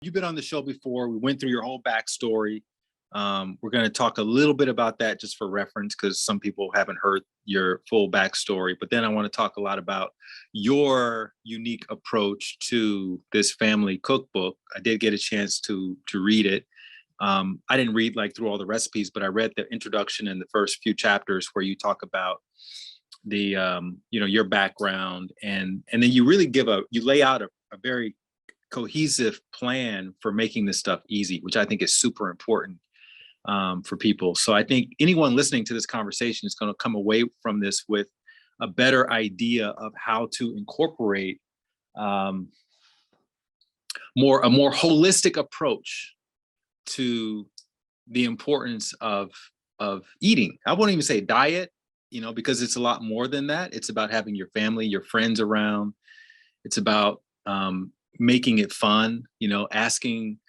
You've been on the show before. We went through your whole backstory. We're going to talk a little bit about that just for reference, because some people haven't heard your full backstory. But then I want to talk a lot about your unique approach to this family cookbook. I did get a chance to read it. I didn't read like through all the recipes, but I read the introduction and the first few chapters where you talk about the your background, and then you really you lay out a very cohesive plan for making this stuff easy, which I think is super important for people. So I think anyone listening to this conversation is going to come away from this with a better idea of how to incorporate a more holistic approach to the importance of eating. I won't even say diet, because it's a lot more than that. It's about having your family, your friends around. It's about making it fun, asking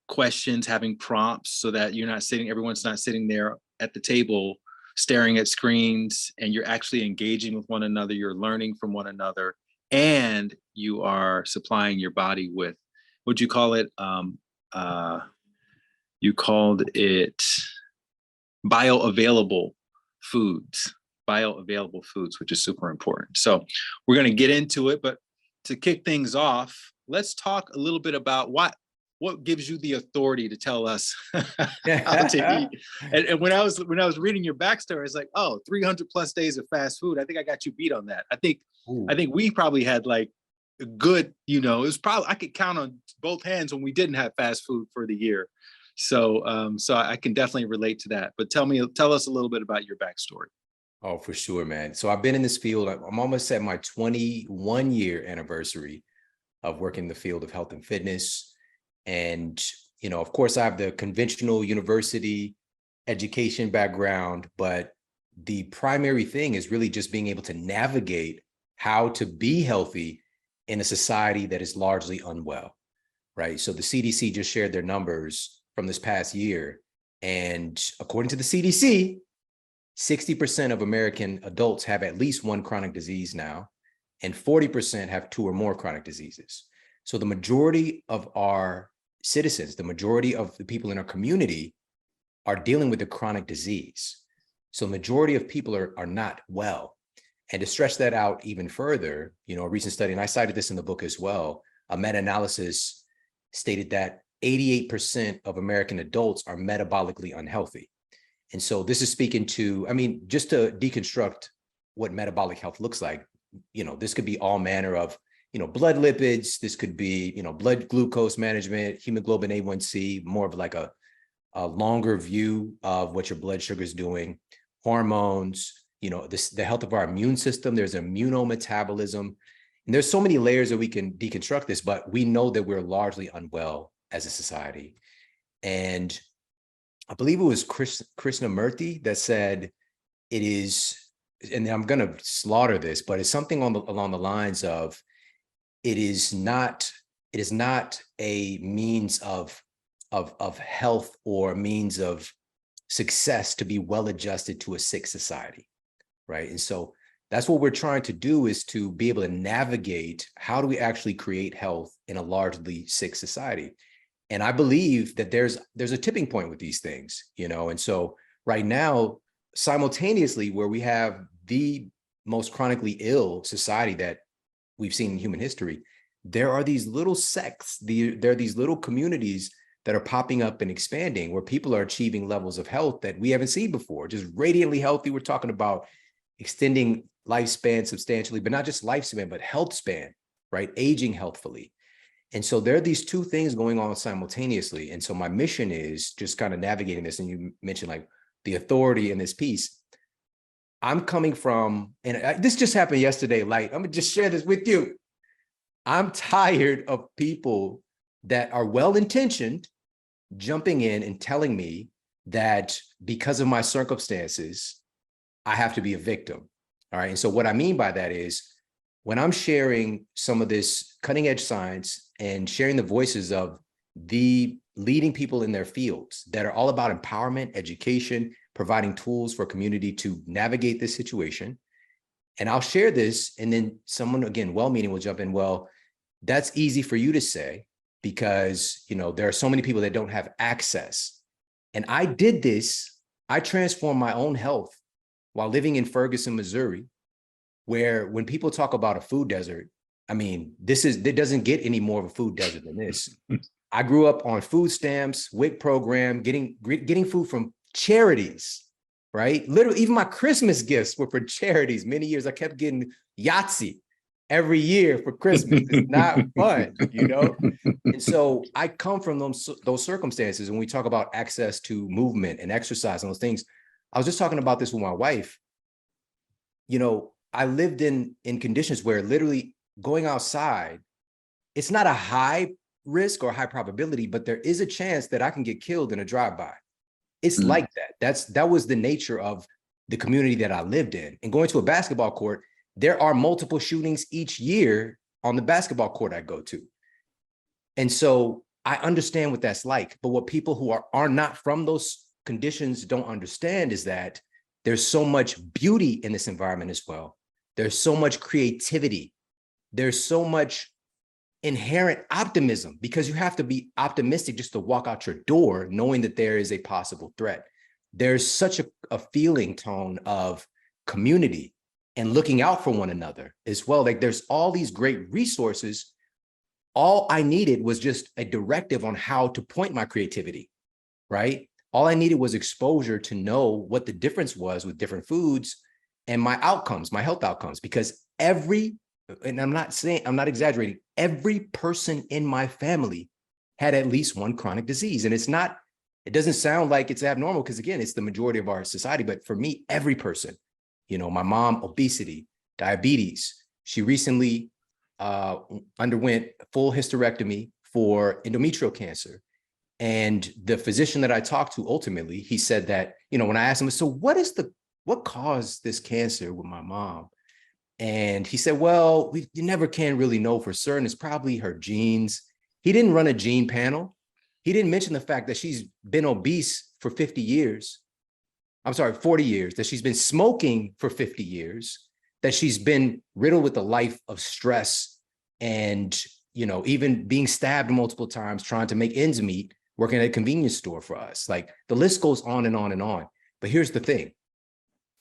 questions, having prompts so that everyone's not sitting there at the table staring at screens, and you're actually engaging with one another, you're learning from one another, and you are supplying your body with, what'd you call it? You called it bioavailable foods, which is super important. So we're going to get into it, but to kick things off, let's talk a little bit about what gives you the authority to tell us how to eat. And when I was reading your backstory, it's like, 300 plus days of fast food. I think I got you beat on that. I think we probably had like a good, it was probably, I could count on both hands when we didn't have fast food for the year. So I can definitely relate to that. But tell us a little bit about your backstory. Oh, for sure, man. So I've been in this field. I'm almost at my 21-year anniversary of working in the field of health and fitness. And, of course, I have the conventional university education background, but the primary thing is really just being able to navigate how to be healthy in a society that is largely unwell, right? So the CDC just shared their numbers from this past year. And according to the CDC, 60% of American adults have at least one chronic disease now, and 40% have two or more chronic diseases. So the majority of our citizens, the majority of the people in our community are dealing with a chronic disease. So the majority of people are not well. And to stretch that out even further, a recent study, and I cited this in the book as well, a meta-analysis stated that 88% of American adults are metabolically unhealthy. And so this is speaking to, just to deconstruct what metabolic health looks like, this could be all manner of, blood lipids. This could be, blood glucose management, hemoglobin A1C, more of like a longer view of what your blood sugar is doing, hormones, the health of our immune system. There's immunometabolism. And there's so many layers that we can deconstruct this, but we know that we're largely unwell as a society. And I believe it was Krishnamurti that said it is, and I'm going to slaughter this, but it's something along the lines of, it is not a means of health or a means of success to be well adjusted to a sick society, right? And so that's what we're trying to do, is to be able to navigate how do we actually create health in a largely sick society. And I believe that there's a tipping point with these things, and so right now, simultaneously, where we have the most chronically ill society that we've seen in human history, there are these little sects, there are these little communities that are popping up and expanding, where people are achieving levels of health that we haven't seen before, just radiantly healthy. We're talking about extending lifespan substantially, but not just lifespan, but health span, right? Aging healthfully. And so there are these two things going on simultaneously. And so my mission is just kind of navigating this. And you mentioned like the authority in this piece. I'm coming from, and this just happened yesterday, Light. I'm gonna just share this with you. I'm tired of people that are well-intentioned jumping in and telling me that because of my circumstances, I have to be a victim. All right. And so what I mean by that is, when I'm sharing some of this cutting edge science and sharing the voices of the leading people in their fields that are all about empowerment, education, providing tools for community to navigate this situation, and I'll share this, and then someone, again, well-meaning, will jump in, well, that's easy for you to say, because, there are so many people that don't have access. And I did this. I transformed my own health while living in Ferguson, Missouri, where when people talk about a food desert, I mean, it doesn't get any more of a food desert than this. I grew up on food stamps, WIC program, getting food from charities, right? Literally, even my Christmas gifts were for charities. Many years I kept getting Yahtzee every year for Christmas. It's not fun, And so I come from those circumstances. When we talk about access to movement and exercise and those things, I was just talking about this with my wife. I lived in conditions where literally going outside, it's not a high risk or high probability, but there is a chance that I can get killed in a drive-by. It's like that. That was the nature of the community that I lived in. And going to a basketball court, there are multiple shootings each year on the basketball court I go to. And so I understand what that's like. But what people who are not from those conditions don't understand is that there's so much beauty in this environment as well. There's so much creativity. There's so much inherent optimism, because you have to be optimistic just to walk out your door knowing that there is a possible threat. There's such a feeling tone of community and looking out for one another as well. Like, there's all these great resources. All I needed was just a directive on how to point my creativity, right? All I needed was exposure to know what the difference was with different foods and my outcomes, my health outcomes, because and I'm not exaggerating, every person in my family had at least one chronic disease. And it doesn't sound like it's abnormal, because again, it's the majority of our society. But for me, every person, my mom, obesity, diabetes. She recently underwent full hysterectomy for endometrial cancer. And the physician that I talked to, ultimately, he said that, when I asked him, so what caused this cancer with my mom? And he said, well, you never can really know for certain. It's probably her genes. He didn't run a gene panel. He didn't mention the fact that she's been obese for 50 years. I'm sorry, 40 years, that she's been smoking for 50 years, that she's been riddled with a life of stress and, even being stabbed multiple times, trying to make ends meet, working at a convenience store for us. Like, the list goes on and on and on. But here's the thing,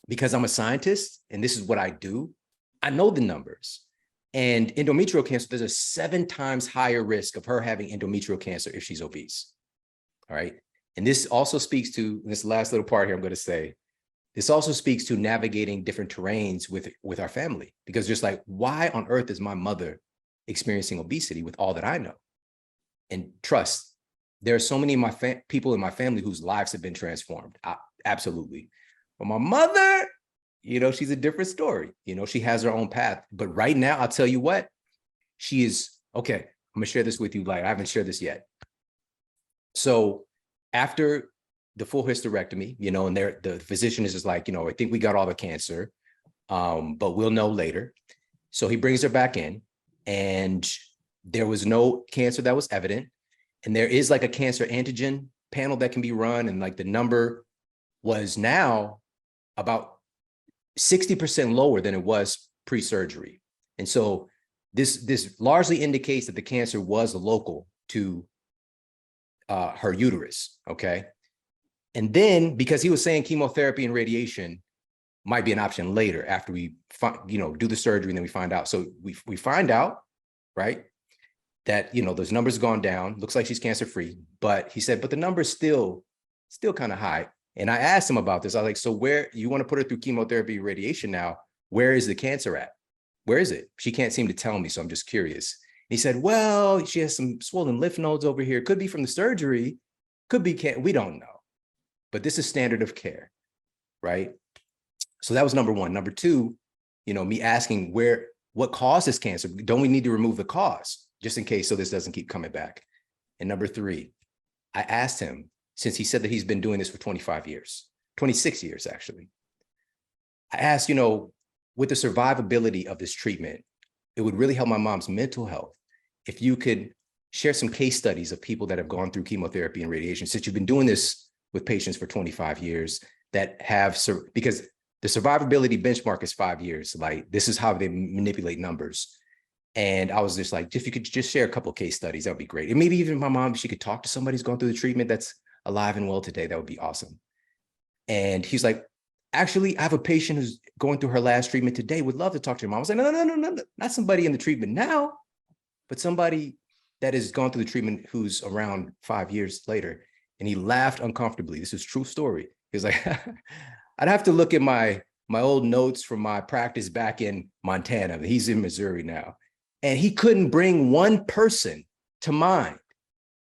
because I'm a scientist and this is what I do, I know the numbers. And endometrial cancer, there's a 7 times higher risk of her having endometrial cancer if she's obese. All right. And this also speaks to this last little part here I'm going to say. This also speaks to navigating different terrains with our family, because just like, why on earth is my mother experiencing obesity with all that I know? And trust, there are so many of my people in my family whose lives have been transformed. Absolutely. But my mother, she's a different story. She has her own path. But right now, I'll tell you what, she is, okay, I'm gonna share this with you. Like, I haven't shared this yet. So after the full hysterectomy, and the physician is just like, I think we got all the cancer, but we'll know later. So he brings her back in, and there was no cancer that was evident. And there is like a cancer antigen panel that can be run. And like, the number was now about 60% lower than it was pre-surgery. And so this largely indicates that the cancer was local to her uterus, okay? And then, because he was saying chemotherapy and radiation might be an option later after we do the surgery, and then we find out. So we find out, right, that, those numbers have gone down, looks like she's cancer-free, but he said, but the number's still kind of high. And I asked him about this. I was like, so where you want to put her through chemotherapy and radiation now, where is the cancer at? Where is it? She can't seem to tell me. So I'm just curious. He said, well, she has some swollen lymph nodes over here. Could be from the surgery. Could be, we don't know. But this is standard of care, right? So that was number one. Number two, me asking what caused this cancer? Don't we need to remove the cause just in case so this doesn't keep coming back? And number three, I asked him, since he said that he's been doing this for 25 years, 26 years, actually. I asked, with the survivability of this treatment, it would really help my mom's mental health if you could share some case studies of people that have gone through chemotherapy and radiation, since you've been doing this with patients for 25 years that have, because the survivability benchmark is 5 years. Like, this is how they manipulate numbers. And I was just like, if you could just share a couple of case studies, that would be great. And maybe even my mom, she could talk to somebody who's going through the treatment that's alive and well today. That would be awesome. And he's like, actually, I have a patient who's going through her last treatment today. Would love to talk to your mom. I was like, no, not somebody in the treatment now, but somebody that has gone through the treatment who's around 5 years later. And he laughed uncomfortably. This is a true story. He was like, I'd have to look at my old notes from my practice back in Montana. He's in Missouri now. And he couldn't bring one person to mind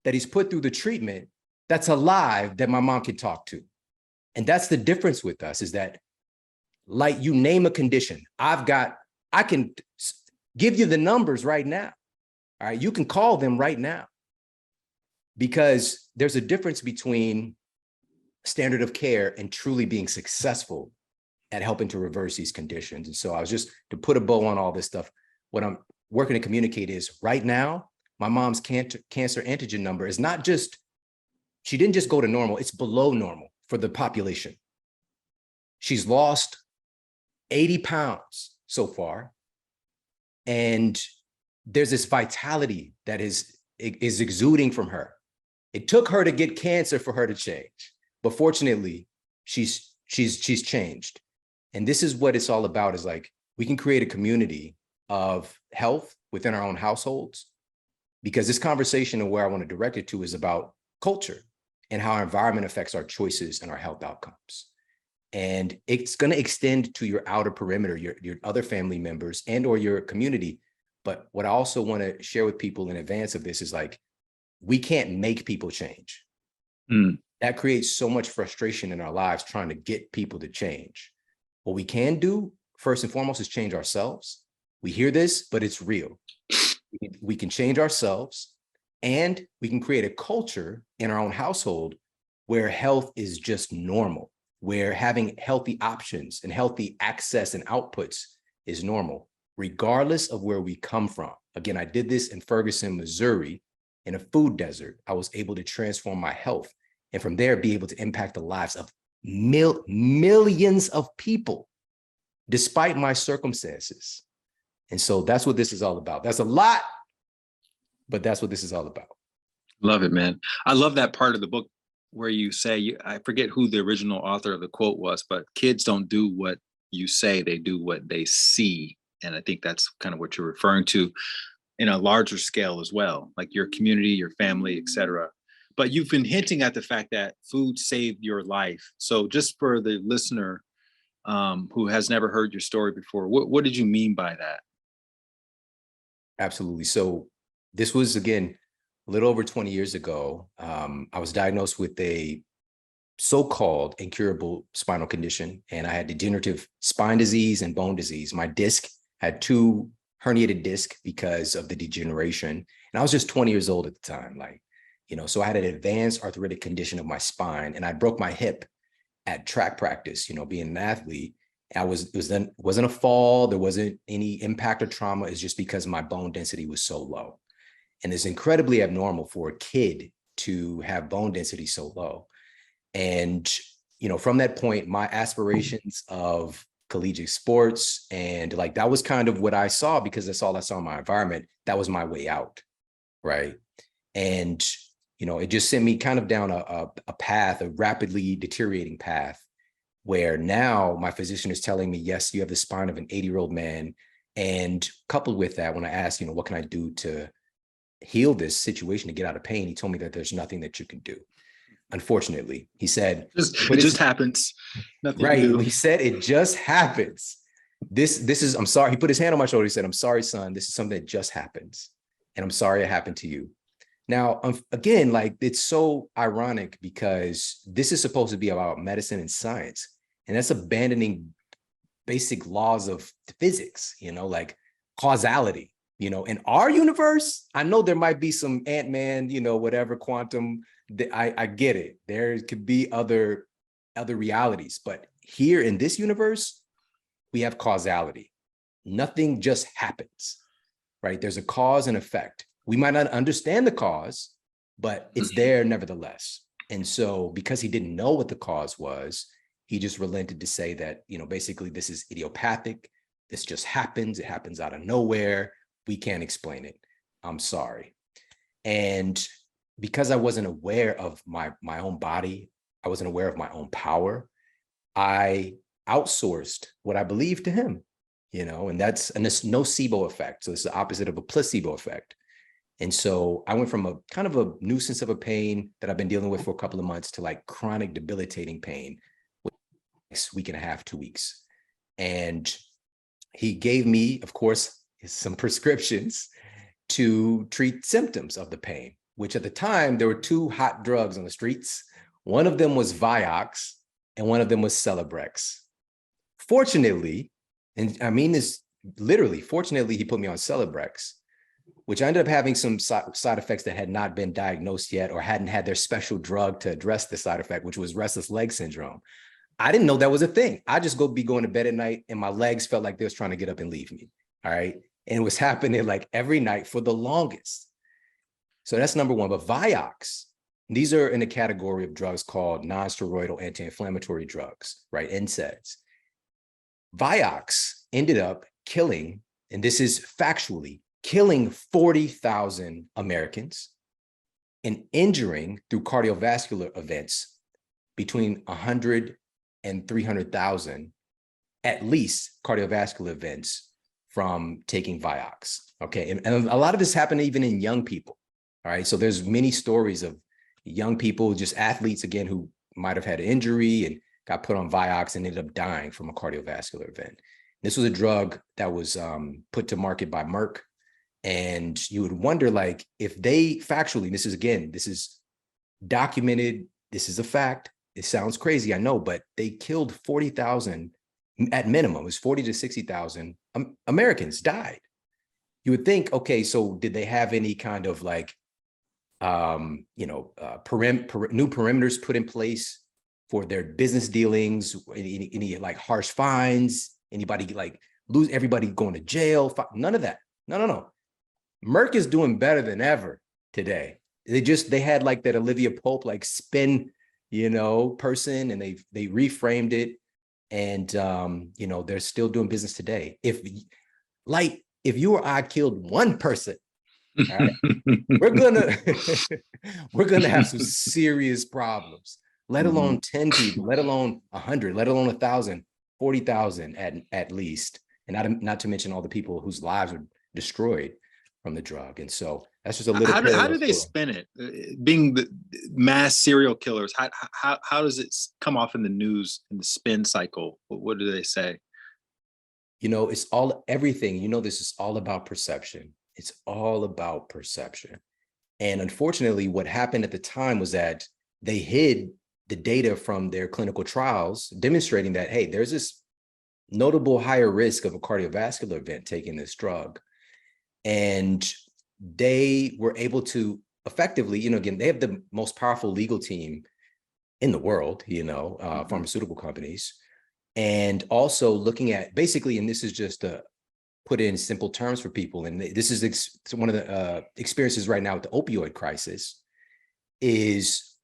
that he's put through the treatment that's alive that my mom could talk to. And that's the difference with us, is that, like, you name a condition, I can give you the numbers right now. All right, you can call them right now, because there's a difference between standard of care and truly being successful at helping to reverse these conditions. And so I was just, to put a bow on all this stuff, what I'm working to communicate is, right now, my mom's cancer antigen number is not just, she didn't just go to normal, it's below normal for the population. She's lost 80 pounds so far. And there's this vitality that is exuding from her. It took her to get cancer for her to change, but fortunately, she's changed. And this is what it's all about, is like, we can create a community of health within our own households, because this conversation and where I want to direct it to is about culture and how our environment affects our choices and our health outcomes. And it's going to extend to your outer perimeter, your other family members and or your community. But what I also want to share with people in advance of this is, like, we can't make people change. That creates so much frustration in our lives, trying to get people to change. What we can do, first and foremost, is change ourselves. We hear this, but it's real. We can change ourselves, and we can create a culture in our own household where health is just normal, where having healthy options and healthy access and outputs is normal, regardless of where we come from. Again, I did this in Ferguson, Missouri, in a food desert. I was able to transform my health, and from there, be able to impact the lives of millions of people, despite my circumstances. And so that's what this is all about. That's a lot, but that's what this is all about. Love it, man. I love that part of the book where you say, I forget who the original author of the quote was, but kids don't do what you say, they do what they see. And I think that's kind of what you're referring to in a larger scale as well, like your community, your family, et cetera. But you've been hinting at the fact that food saved your life. So just for the listener who has never heard your story before, what did you mean by that? Absolutely. So this was, again, a little over 20 years ago. I was diagnosed with a so-called incurable spinal condition, and I had degenerative spine disease and bone disease. My disc had 2 herniated discs because of the degeneration. And I was just 20 years old at the time, like, so I had an advanced arthritic condition of my spine, and I broke my hip at track practice, being an athlete. It wasn't a fall. There wasn't any impact or trauma. It's just because my bone density was so low. And it's incredibly abnormal for a kid to have bone density so low. And, from that point, my aspirations of collegiate sports, and like, that was kind of what I saw, because that's all I saw in my environment. That was my way out. Right. And, it just sent me kind of down a path, a rapidly deteriorating path, where now my physician is telling me, yes, you have the spine of an 80-year-old man. And coupled with that, when I asked, what can I do to heal this situation, to get out of pain, he told me that there's nothing that you can do. Unfortunately, he said, it just happens. Nothing right. to do. He said, it just happens. This is, I'm sorry. He put his hand on my shoulder. He said, I'm sorry, son. This is something that just happens. And I'm sorry it happened to you. Now, again, like, it's so ironic, because this is supposed to be about medicine and science, and that's abandoning basic laws of physics, like causality. In our universe, I know there might be some Ant-Man, whatever, quantum, I get it. There could be other realities, but here in this universe, we have causality. Nothing just happens, right? There's a cause and effect. We might not understand the cause, but it's there nevertheless. And so, because he didn't know what the cause was, he just relented to say that, basically, this is idiopathic. This just happens. It happens out of nowhere. we can't explain it. I'm sorry. And because I wasn't aware of my own body, I wasn't aware of my own power, I outsourced what I believed to him, and that's a nocebo effect. So it's the opposite of a placebo effect. And so I went from a kind of a nuisance of a pain that I've been dealing with for a couple of months to like chronic debilitating pain, next week and a half, 2 weeks. And he gave me, of course, some prescriptions to treat symptoms of the pain, which at the time, there were two hot drugs on the streets. One of them was Vioxx and one of them was Celebrex. Fortunately, and I mean this literally, fortunately, he put me on Celebrex, which I ended up having some side effects that had not been diagnosed yet or hadn't had their special drug to address the side effect, which was restless leg syndrome. I didn't know that was a thing. I just be going to bed at night and my legs felt like they was trying to get up and leave me. All right. And it was happening like every night for the longest. So that's number one. But Vioxx, these are in a category of drugs called non-steroidal anti-inflammatory drugs, right? NSAIDs. Vioxx ended up killing, and this is factually, killing 40,000 Americans and injuring through cardiovascular events between 100 and 300,000, at least cardiovascular events from taking Vioxx. Okay, and a lot of this happened even in young people. All right, so there's many stories of young people, just athletes again, who might have had an injury and got put on Vioxx and ended up dying from a cardiovascular event. This was a drug that was put to market by Merck. And you would wonder, like, if they factually, this is documented, this is a fact. It sounds crazy, I know, but they killed 40,000 at minimum. It was 40 to 60,000 Americans died. You would think, okay, so did they have any kind of like, new perimeters put in place for their business dealings? Any like harsh fines? Anybody like lose everybody going to jail? None of that. No. Merck is doing better than ever today. They had like that Olivia Pope like spin, person, and they reframed it, and they're still doing business today. If you or I killed one person, all right, we're gonna have some serious problems. Let alone 10 people, let alone 100, let alone 1,000, 40,000 at least, and not to mention all the people whose lives were destroyed from the drug. And so that's just a little. How do they spin it? Being the mass serial killers, how does it come off in the news in the spin cycle? What do they say? It's everything. This is all about perception. It's all about perception. And unfortunately, what happened at the time was that they hid the data from their clinical trials, demonstrating that, hey, there's this notable higher risk of a cardiovascular event taking this drug. And they were able to effectively, again, they have the most powerful legal team in the world, pharmaceutical companies. And also looking at basically, and this is just to put in simple terms for people, and this is one of the experiences right now with the opioid crisis, is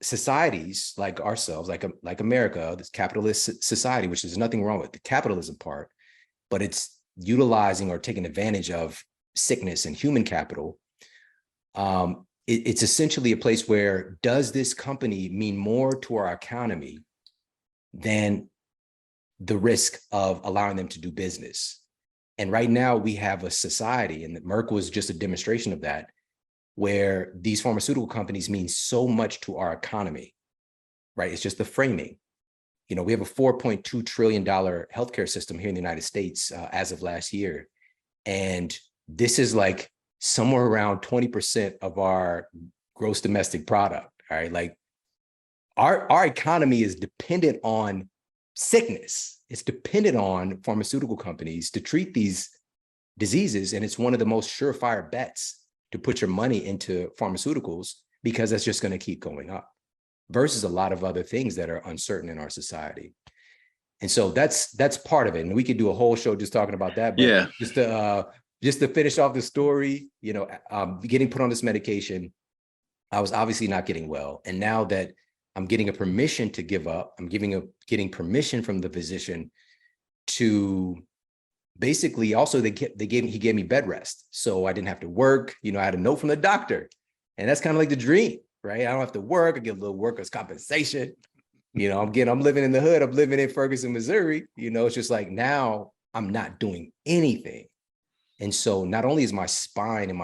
societies like ourselves, like America, this capitalist society, which there's nothing wrong with the capitalism part, but it's utilizing or taking advantage of sickness and human capital. It's essentially a place where, does this company mean more to our economy than the risk of allowing them to do business? And right now we have a society, and Merck was just a demonstration of that, where these pharmaceutical companies mean so much to our economy, right? It's just the framing. We have a $4.2 trillion healthcare system here in the United States as of last year. And this is like somewhere around 20% of our gross domestic product, all right? Like our economy is dependent on sickness. It's dependent on pharmaceutical companies to treat these diseases. And it's one of the most surefire bets to put your money into pharmaceuticals, because that's just going to keep going up versus a lot of other things that are uncertain in our society. And so that's part of it. And we could do a whole show just talking about that. But yeah, just to finish off the story, getting put on this medication, I was obviously not getting well. And now that I'm getting a permission to give up, I'm getting permission from the physician to basically also he gave me bed rest. So I didn't have to work. You know, I had a note from the doctor, and that's kind of like the dream, right? I don't have to work. I get a little workers' compensation. You know, I'm living in the hood. I'm living in Ferguson, Missouri. You know, it's just like now I'm not doing anything. And so not only is my spine and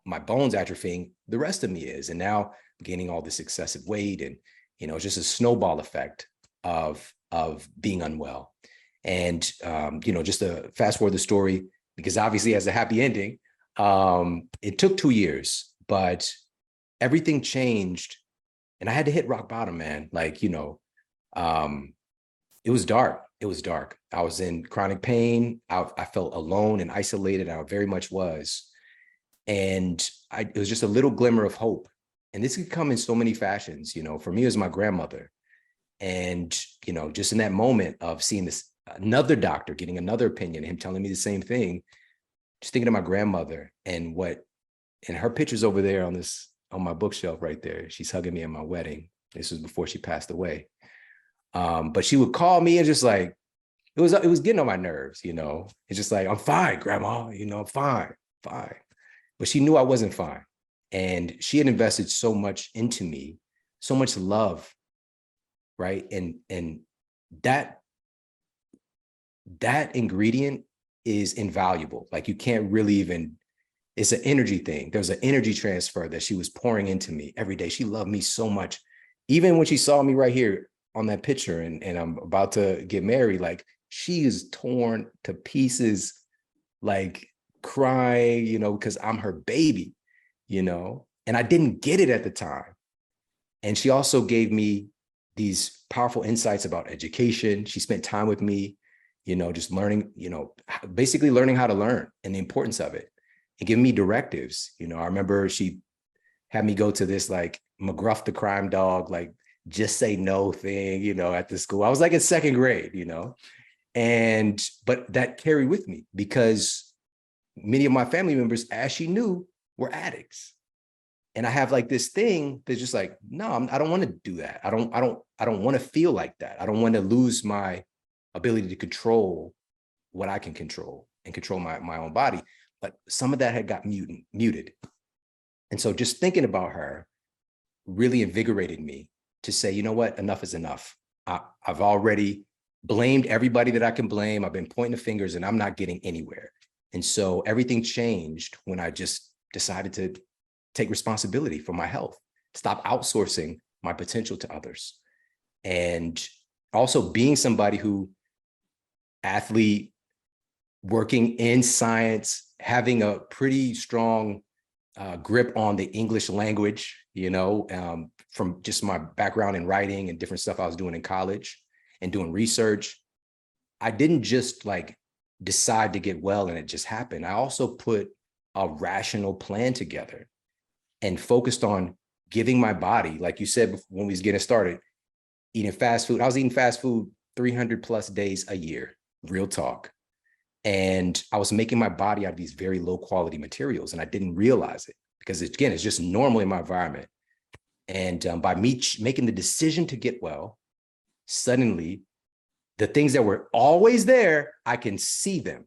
my bones atrophying, the rest of me is. And now I'm gaining all this excessive weight. And, you know, it's just a snowball effect of being unwell. And, you know, just to fast forward the story, because obviously it has a happy ending. It took 2 years, but everything changed. And I had to hit rock bottom, man. Like, you know, it was dark. It was dark. I was in chronic pain. I felt alone and isolated. I very much was. And it was just a little glimmer of hope. And this could come in so many fashions. You know, for me, it was my grandmother. And, you know, just in that moment of seeing this, another doctor getting another opinion, him telling me the same thing, just thinking of my grandmother and her picture's over there on my bookshelf right there. She's hugging me at my wedding. This was before she passed away. But she would call me and just like, it was getting on my nerves, you know. It's just like, I'm fine, grandma, you know, I'm fine. But she knew I wasn't fine. And she had invested so much into me, so much love, right? And that ingredient is invaluable. Like you can't really even, it's an energy thing. There's an energy transfer that she was pouring into me every day. She loved me so much. Even when she saw me right here on that picture and I'm about to get married, like she is torn to pieces, like crying, you know, because I'm her baby, you know, and I didn't get it at the time. And she also gave me these powerful insights about education. She spent time with me, you know, just learning, you know, basically learning how to learn and the importance of it and giving me directives. You know, I remember she had me go to this like McGruff the crime dog, like just say no thing, you know, at the school. I was like in second grade, you know, but that carried with me because many of my family members, as she knew, were addicts. And I have like this thing that's just like, no, I don't want to do that. I don't want to feel like that. I don't want to lose my ability to control what I can control and control my own body. But some of that had got muted. And so just thinking about her really invigorated me to say, you know what, enough is enough. I've already blamed everybody that I can blame. I've been pointing the fingers and I'm not getting anywhere. And so everything changed when I just decided to take responsibility for my health, stop outsourcing my potential to others. And also being somebody who, athlete, working in science, having a pretty strong grip on the English language, you know, from just my background in writing and different stuff I was doing in college and doing research. I didn't just like decide to get well and it just happened. I also put a rational plan together and focused on giving my body, like you said when we was getting started, eating fast food. I was eating fast food 300 plus days a year, real talk. And I was making my body out of these very low quality materials and I didn't realize it because again, it's just normal in my environment. And by me making the decision to get well, suddenly the things that were always there, I can see them,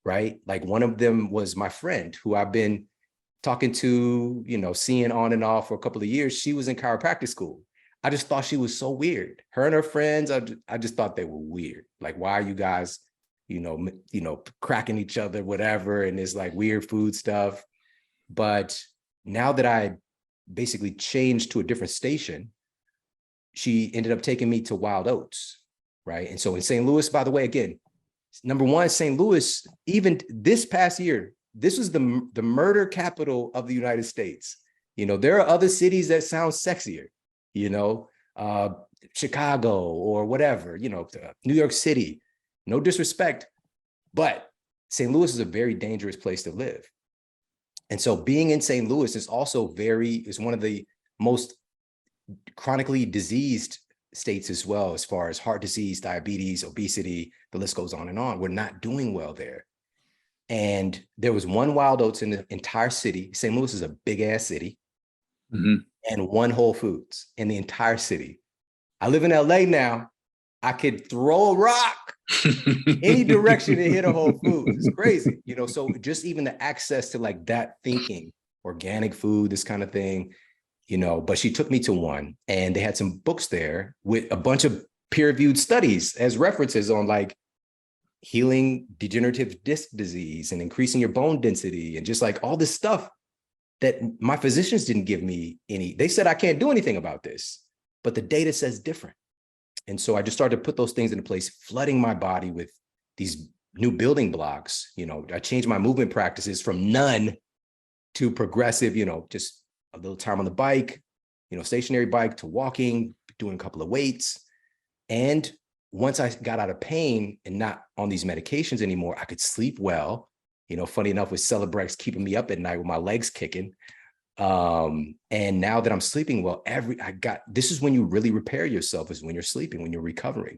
right? Like one of them was my friend who I've been talking to, you know, seeing on and off for a couple of years. She was in chiropractic school. I just thought she was so weird. Her and her friends, I just thought they were weird. Like, why are you guys, you know, cracking each other, whatever, and it's like weird food stuff. But now that I basically changed to a different station, she ended up taking me to Wild Oats, right? And so in St. Louis, by the way, again, number one, St. Louis, even this past year, this was the murder capital of the United States. You know, there are other cities that sound sexier, you know, Chicago or whatever, you know, New York City, no disrespect, but St. Louis is a very dangerous place to live. And so being in St. Louis is also is one of the most chronically diseased states as well, as far as heart disease, diabetes, obesity, the list goes on and on. We're not doing well there. And there was one Wild Oats in the entire city. St. Louis is a big ass city. Mm-hmm. And one Whole Foods in the entire city. I live in LA now. I could throw a rock any direction and hit a Whole Foods. It's crazy, you know. So just even the access to like that thinking, organic food, this kind of thing, you know. But she took me to one, and they had some books there with a bunch of peer-reviewed studies as references on like healing degenerative disc disease and increasing your bone density and just like all this stuff that my physicians didn't give me any. They said I can't do anything about this, but the data says different. And so I just started to put those things into place, flooding my body with these new building blocks. You know, I changed my movement practices from none to progressive, you know, just a little time on the bike, you know, stationary bike, to walking, doing a couple of weights. And once I got out of pain and not on these medications anymore, I could sleep well. You know, funny enough, with Celebrex keeping me up at night with my legs kicking. And now that I'm sleeping well, this is when you really repair yourself, is when you're sleeping, when you're recovering.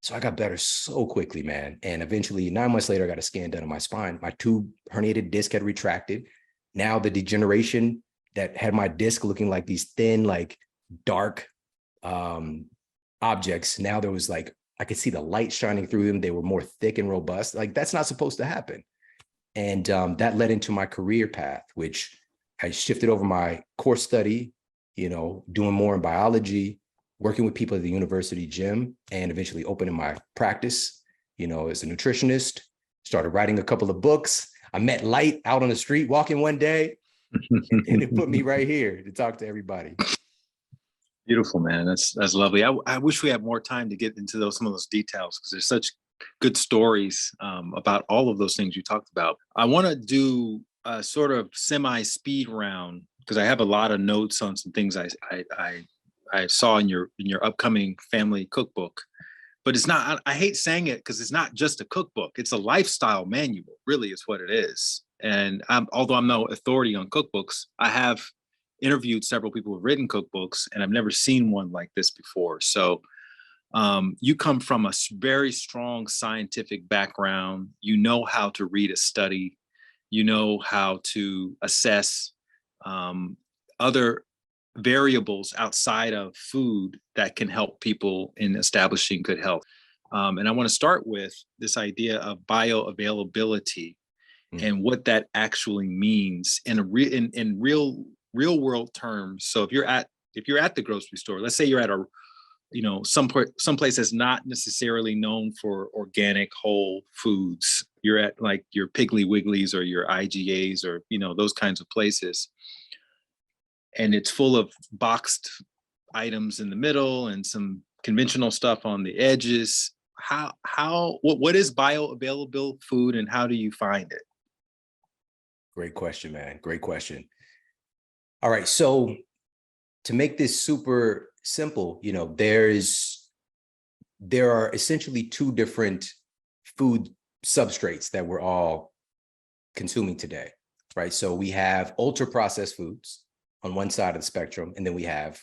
So I got better so quickly, man. And eventually 9 months later, I got a scan done on my spine. My two herniated disc had retracted. Now the degeneration that had my disc looking like these thin, like dark objects. Now there was like, I could see the light shining through them. They were more thick and robust. Like that's not supposed to happen. And that led into my career path, which I shifted over my course study, you know, doing more in biology, working with people at the university gym, and eventually opening my practice, you know, as a nutritionist, started writing a couple of books. I met Light out on the street walking one day, and it put me right here to talk to everybody. Beautiful, man. That's lovely. I wish we had more time to get into some of those details, because there's such good stories about all of those things you talked about. I want to do a sort of semi-speed round, because I have a lot of notes on some things I saw in your upcoming family cookbook. But it's not, I hate saying it because it's not just a cookbook. It's a lifestyle manual, really, is what it is. And although I'm no authority on cookbooks, I have interviewed several people who've written cookbooks, and I've never seen one like this before. So you come from a very strong scientific background. You know how to read a study. You know how to assess other variables outside of food that can help people in establishing good health. And I want to start with this idea of bioavailability and what that actually means in real world terms. So if you're at the grocery store, let's say you're at someplace that's not necessarily known for organic whole foods. You're at like your Piggly Wigglies or your IGAs or, those kinds of places. And it's full of boxed items in the middle and some conventional stuff on the edges. What is bioavailable food, and how do you find it? Great question, man. Great question. All right. So to make this super simple, there are essentially two different food substrates that we're all consuming today, right? So we have ultra processed foods on one side of the spectrum, and then we have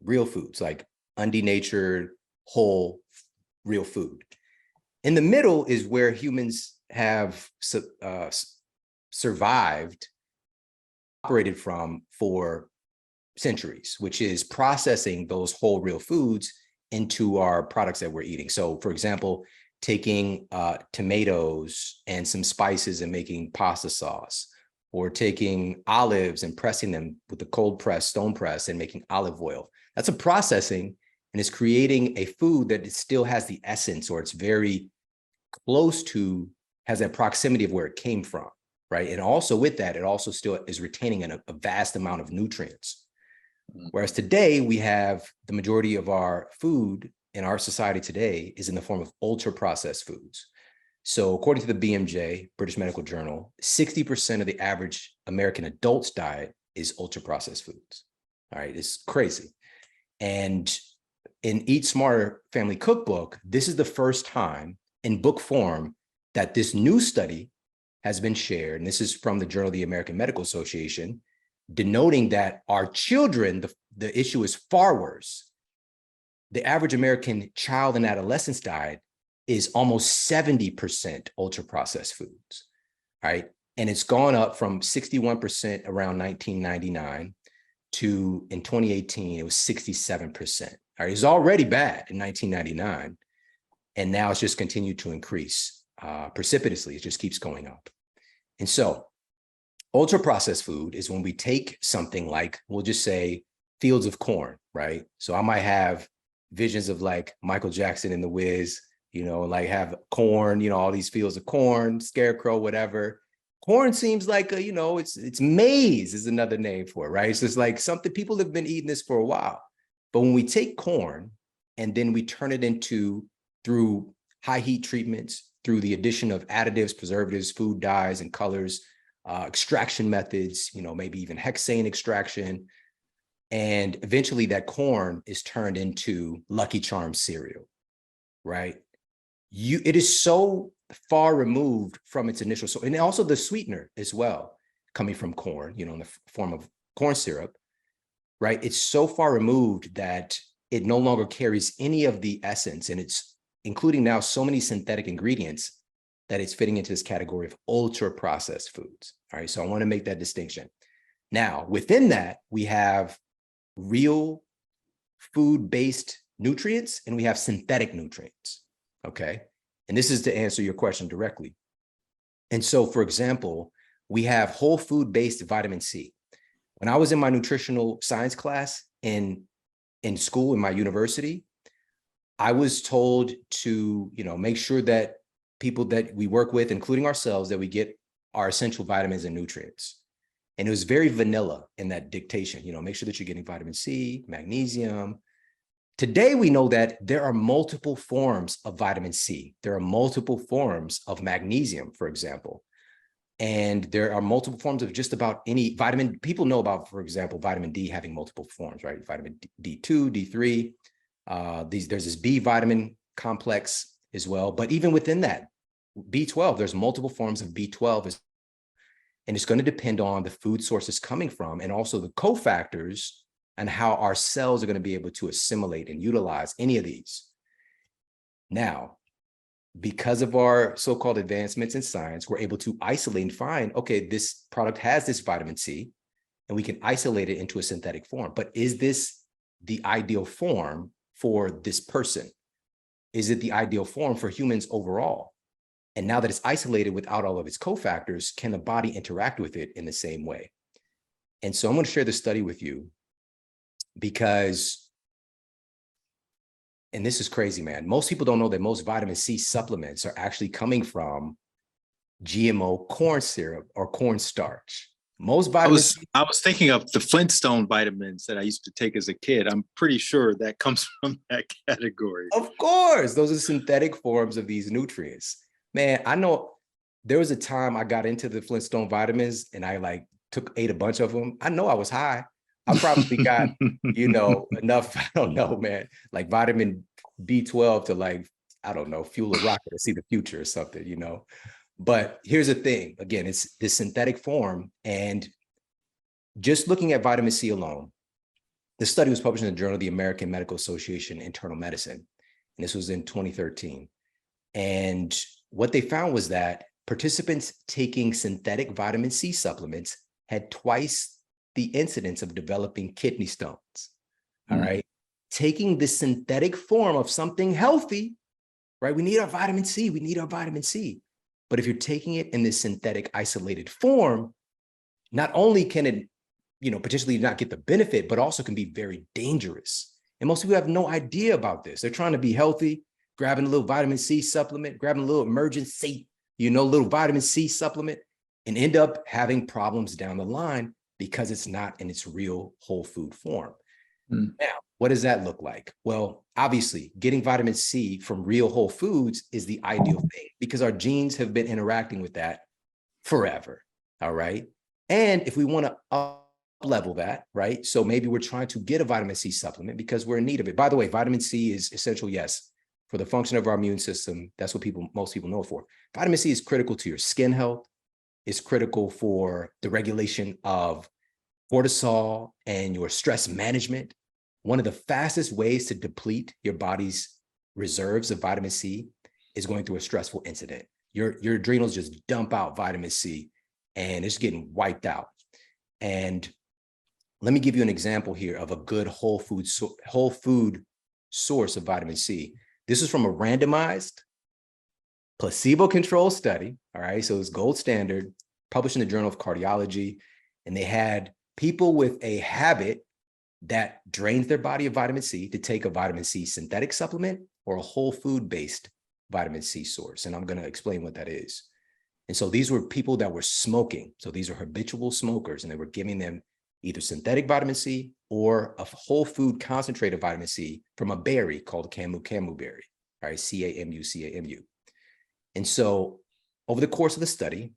real foods like undenatured, whole, real food. In the middle is where humans have survived, operated from for centuries, which is processing those whole real foods into our products that we're eating. So for example, taking tomatoes and some spices and making pasta sauce, or taking olives and pressing them with the cold press, stone press, and making olive oil. That's a processing, and it's creating a food that it still has the essence, or it's very close to, has that proximity of where it came from, right? And also with that, it also still is retaining a vast amount of nutrients. Whereas today, we have the majority of our food in our society today is in the form of ultra processed foods. So according to the BMJ, British Medical Journal, 60% of the average American adult's diet is ultra processed foods. All right, it's crazy. And in Eat Smarter Family Cookbook, this is the first time in book form that this new study has been shared. And this is from the Journal of the American Medical Association, denoting that our children, the issue is far worse. The average American child and adolescent's diet is almost 70% ultra processed foods, right? And it's gone up from 61% around 1999 to, in 2018, it was 67%. All right, it was already bad in 1999. And now it's just continued to increase precipitously. It just keeps going up. And so ultra processed food is when we take something like, we'll just say fields of corn, right? So I might have visions of like Michael Jackson in The Wiz, you know, like have corn, you know, all these fields of corn, scarecrow, whatever. Corn seems like a, you know, it's maize is another name for it, right? So it's like something, people have been eating this for a while. But when we take corn and then we turn it into, through high heat treatments, through the addition of additives, preservatives, food dyes and colors, extraction methods, you know, maybe even hexane extraction, and eventually that corn is turned into Lucky Charms cereal, right? It is so far removed from its initial source, and also the sweetener as well, coming from corn, you know, in the form of corn syrup, right? It's so far removed that it no longer carries any of the essence, and it's including now so many synthetic ingredients that it's fitting into this category of ultra processed foods. All right, so I want to make that distinction. Now, within that, we have real food-based nutrients and we have synthetic nutrients, okay? And this is to answer your question directly. And so, for example, we have whole food-based vitamin C. When I was in my nutritional science class in school, in my university, I was told to, you know, make sure that people that we work with, including ourselves, that we get our essential vitamins and nutrients. And it was very vanilla in that dictation, you know, make sure that you're getting vitamin C, magnesium. Today, we know that there are multiple forms of vitamin C. There are multiple forms of magnesium, for example. And there are multiple forms of just about any vitamin. People know about, for example, vitamin D having multiple forms, right? Vitamin D2, D3. There's this B vitamin complex as well. But even within that, B12, there's multiple forms of B12. And it's going to depend on the food source it's coming from and also the cofactors and how our cells are going to be able to assimilate and utilize any of these. Now, because of our so-called advancements in science, we're able to isolate and find, okay, this product has this vitamin C, and we can isolate it into a synthetic form. But is this the ideal form for this person? Is it the ideal form for humans overall? And now that it's isolated without all of its cofactors, can the body interact with it in the same way? And so I'm going to share this study with you because, and this is crazy, man, most people don't know that most vitamin C supplements are actually coming from GMO corn syrup or cornstarch. Most vitamins. I was thinking of the Flintstone vitamins that I used to take as a kid. I'm pretty sure that comes from that category. Of course, those are synthetic forms of these nutrients. Man, I know there was a time I got into the Flintstone vitamins and I ate a bunch of them. I know I was high. I probably got, you know, enough, I don't know, man, like vitamin B12 to I don't know, fuel a rocket to see the future or something, you know. But here's the thing, again, it's this synthetic form. And just looking at vitamin C alone, the study was published in the Journal of the American Medical Association Internal Medicine. And this was in 2013. And what they found was that participants taking synthetic vitamin C supplements had twice the incidence of developing kidney stones. All right. Taking the synthetic form of something healthy, right? We need our vitamin C. We need our vitamin C. But if you're taking it in this synthetic isolated form, not only can it, you know, potentially not get the benefit, but also can be very dangerous. And most people have no idea about this. They're trying to be healthy, grabbing a little vitamin C supplement, grabbing a little emergency, you know, little vitamin C supplement, and end up having problems down the line because it's not in its real whole food form. Now, what does that look like? Well, obviously, getting vitamin C from real whole foods is the ideal thing because our genes have been interacting with that forever, all right? And if we want to up-level that, right? So maybe we're trying to get a vitamin C supplement because we're in need of it. By the way, vitamin C is essential, yes, for the function of our immune system. That's what most people know it for. Vitamin C is critical to your skin health. It's critical for the regulation of cortisol and your stress management. One of the fastest ways to deplete your body's reserves of vitamin C is going through a stressful incident. Your adrenals just dump out vitamin C and it's getting wiped out. And let me give you an example here of a good whole food source of vitamin C. This is from a randomized placebo-controlled study. All right. So it's gold standard, published in the Journal of Cardiology. And they had people with a habit that drains their body of vitamin C to take a vitamin C synthetic supplement or a whole food-based vitamin C source. And I'm going to explain what that is. And so these were people that were smoking. So these are habitual smokers, and they were giving them either synthetic vitamin C or a whole food concentrated vitamin C from a berry called camu berry, all right, CAMU. And so over the course of the study,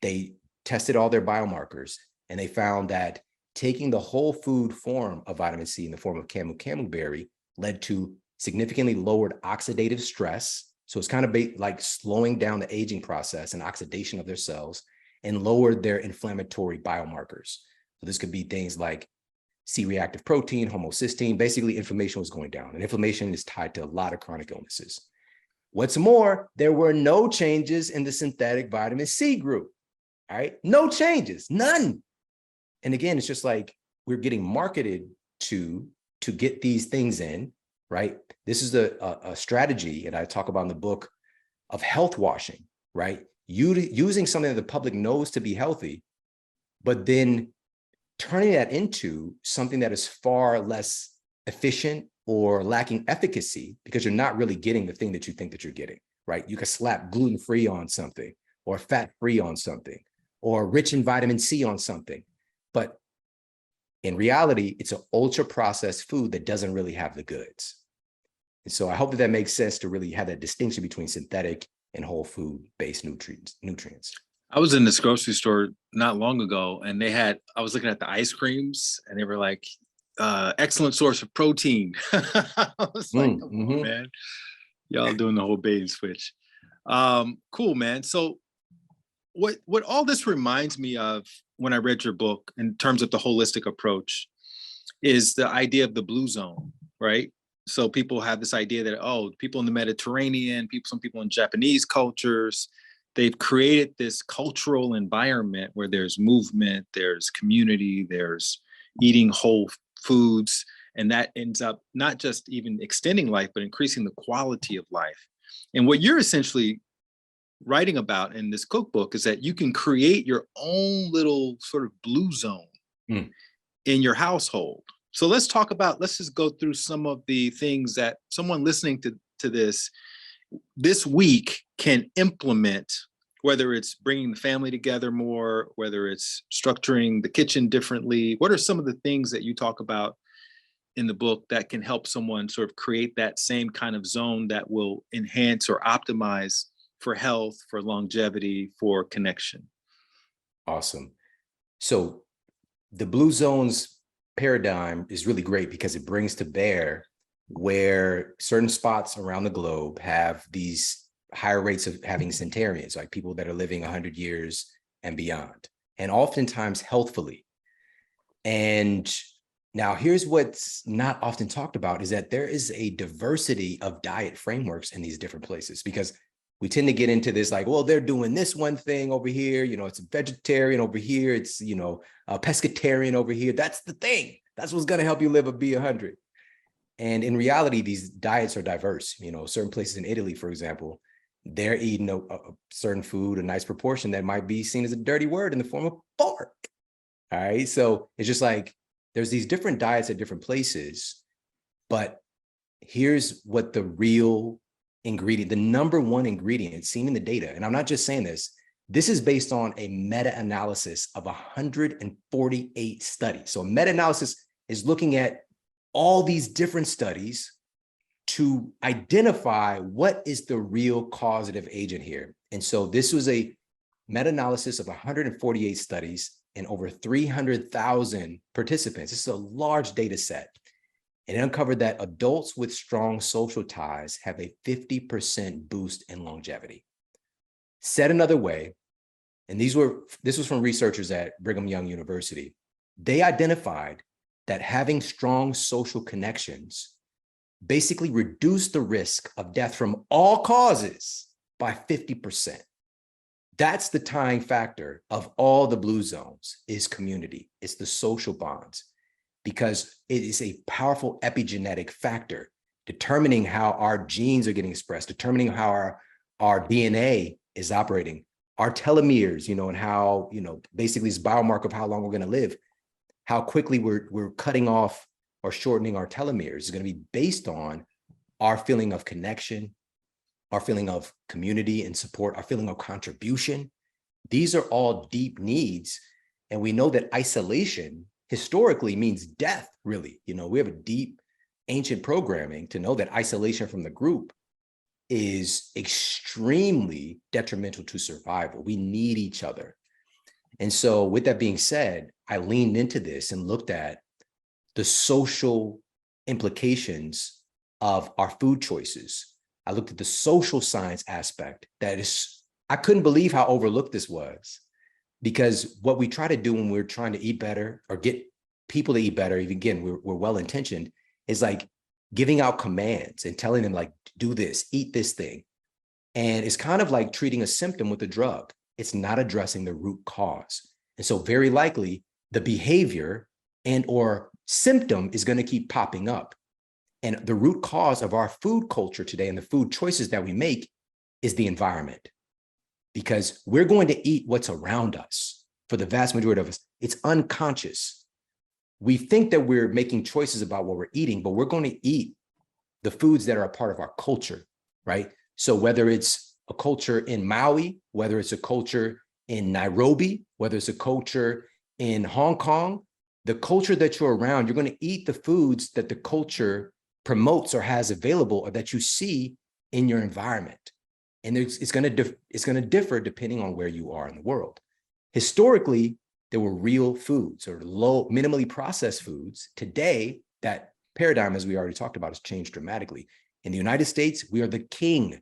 they tested all their biomarkers, and they found that taking the whole food form of vitamin C in the form of camu berry led to significantly lowered oxidative stress. So it's kind of like slowing down the aging process and oxidation of their cells, and lowered their inflammatory biomarkers. So this could be things like C-reactive protein, homocysteine. Basically, inflammation was going down, and inflammation is tied to a lot of chronic illnesses. What's more, there were no changes in the synthetic vitamin C group. All right, no changes, none. And again, it's just like we're getting marketed to get these things in, right? This is a strategy, and I talk about in the book, of health washing, right? Using something that the public knows to be healthy, but then turning that into something that is far less efficient or lacking efficacy, because you're not really getting the thing that you think that you're getting, right? You can slap gluten-free on something, or fat-free on something, or rich in vitamin C on something. But in reality, it's an ultra-processed food that doesn't really have the goods. And so I hope that makes sense, to really have that distinction between synthetic and whole food-based nutrients. I was in this grocery store not long ago, and I was looking at the ice creams, and they were like, excellent source of protein. I was like, come on, man. Y'all doing the whole bait and switch. Cool, man. So what all this reminds me of when I read your book in terms of the holistic approach is the idea of the blue zone, right? So people have this idea that, oh, people in the Mediterranean, some people in Japanese cultures, they've created this cultural environment where there's movement, there's community, there's eating whole foods, and that ends up not just even extending life, but increasing the quality of life. And what you're essentially writing about in this cookbook is that you can create your own little sort of blue zone in your household. So let's just go through some of the things that someone listening to this week can implement, whether it's bringing the family together more, whether it's structuring the kitchen differently. What are some of the things that you talk about in the book that can help someone sort of create that same kind of zone that will enhance or optimize for health, for longevity, for connection? Awesome. So the blue zones paradigm is really great because it brings to bear where certain spots around the globe have these higher rates of having centenarians, like people that are living 100 years and beyond, and oftentimes healthfully. And now here's what's not often talked about, is that there is a diversity of diet frameworks in these different places, because we tend to get into this like, well, they're doing this one thing over here, it's a vegetarian over here, it's, a pescatarian over here. That's the thing. That's what's going to help you live be 100. And in reality, these diets are diverse. Certain places in Italy, for example, they're eating a certain food, a nice proportion that might be seen as a dirty word in the form of pork. All right. So it's just like, there's these different diets at different places, but here's what the real ingredient, the number one ingredient seen in the data. And I'm not just saying this is based on a meta-analysis of 148 studies. So a meta-analysis is looking at all these different studies to identify what is the real causative agent here. And so this was a meta-analysis of 148 studies and over 300,000 participants. This is a large data set. And it uncovered that adults with strong social ties have a 50% boost in longevity. Said another way, and this was from researchers at Brigham Young University, they identified that having strong social connections basically reduced the risk of death from all causes by 50%. That's the tying factor of all the blue zones, is community. It's the social bonds, because it is a powerful epigenetic factor determining how our genes are getting expressed, determining how our DNA is operating, our telomeres, and how, basically it's a biomarker of how long we're going to live, how quickly we're cutting off or shortening our telomeres is going to be based on our feeling of connection, our feeling of community and support, our feeling of contribution. These are all deep needs. And we know that isolation historically means death, really. We have a deep ancient programming to know that isolation from the group is extremely detrimental to survival. We need each other. And so with that being said, I leaned into this and looked at the social implications of our food choices. I looked at the social science aspect I couldn't believe how overlooked this was, because what we try to do when we're trying to eat better or get people to eat better, even again, we're well-intentioned, is like giving out commands and telling them like, do this, eat this thing. And it's kind of like treating a symptom with a drug. It's not addressing the root cause. And so very likely the behavior and or symptom is going to keep popping up. And the root cause of our food culture today and the food choices that we make is the environment. Because we're going to eat what's around us. For the vast majority of us, it's unconscious. We think that we're making choices about what we're eating, but we're going to eat the foods that are a part of our culture, right? So whether it's a culture in Maui, whether it's a culture in Nairobi, whether it's a culture in Hong Kong, the culture that you're around, you're going to eat the foods that the culture promotes or has available or that you see in your environment. And it's going to differ depending on where you are in the world. Historically, there were real foods or minimally processed foods. Today, that paradigm, as we already talked about, has changed dramatically. In the United States, we are the king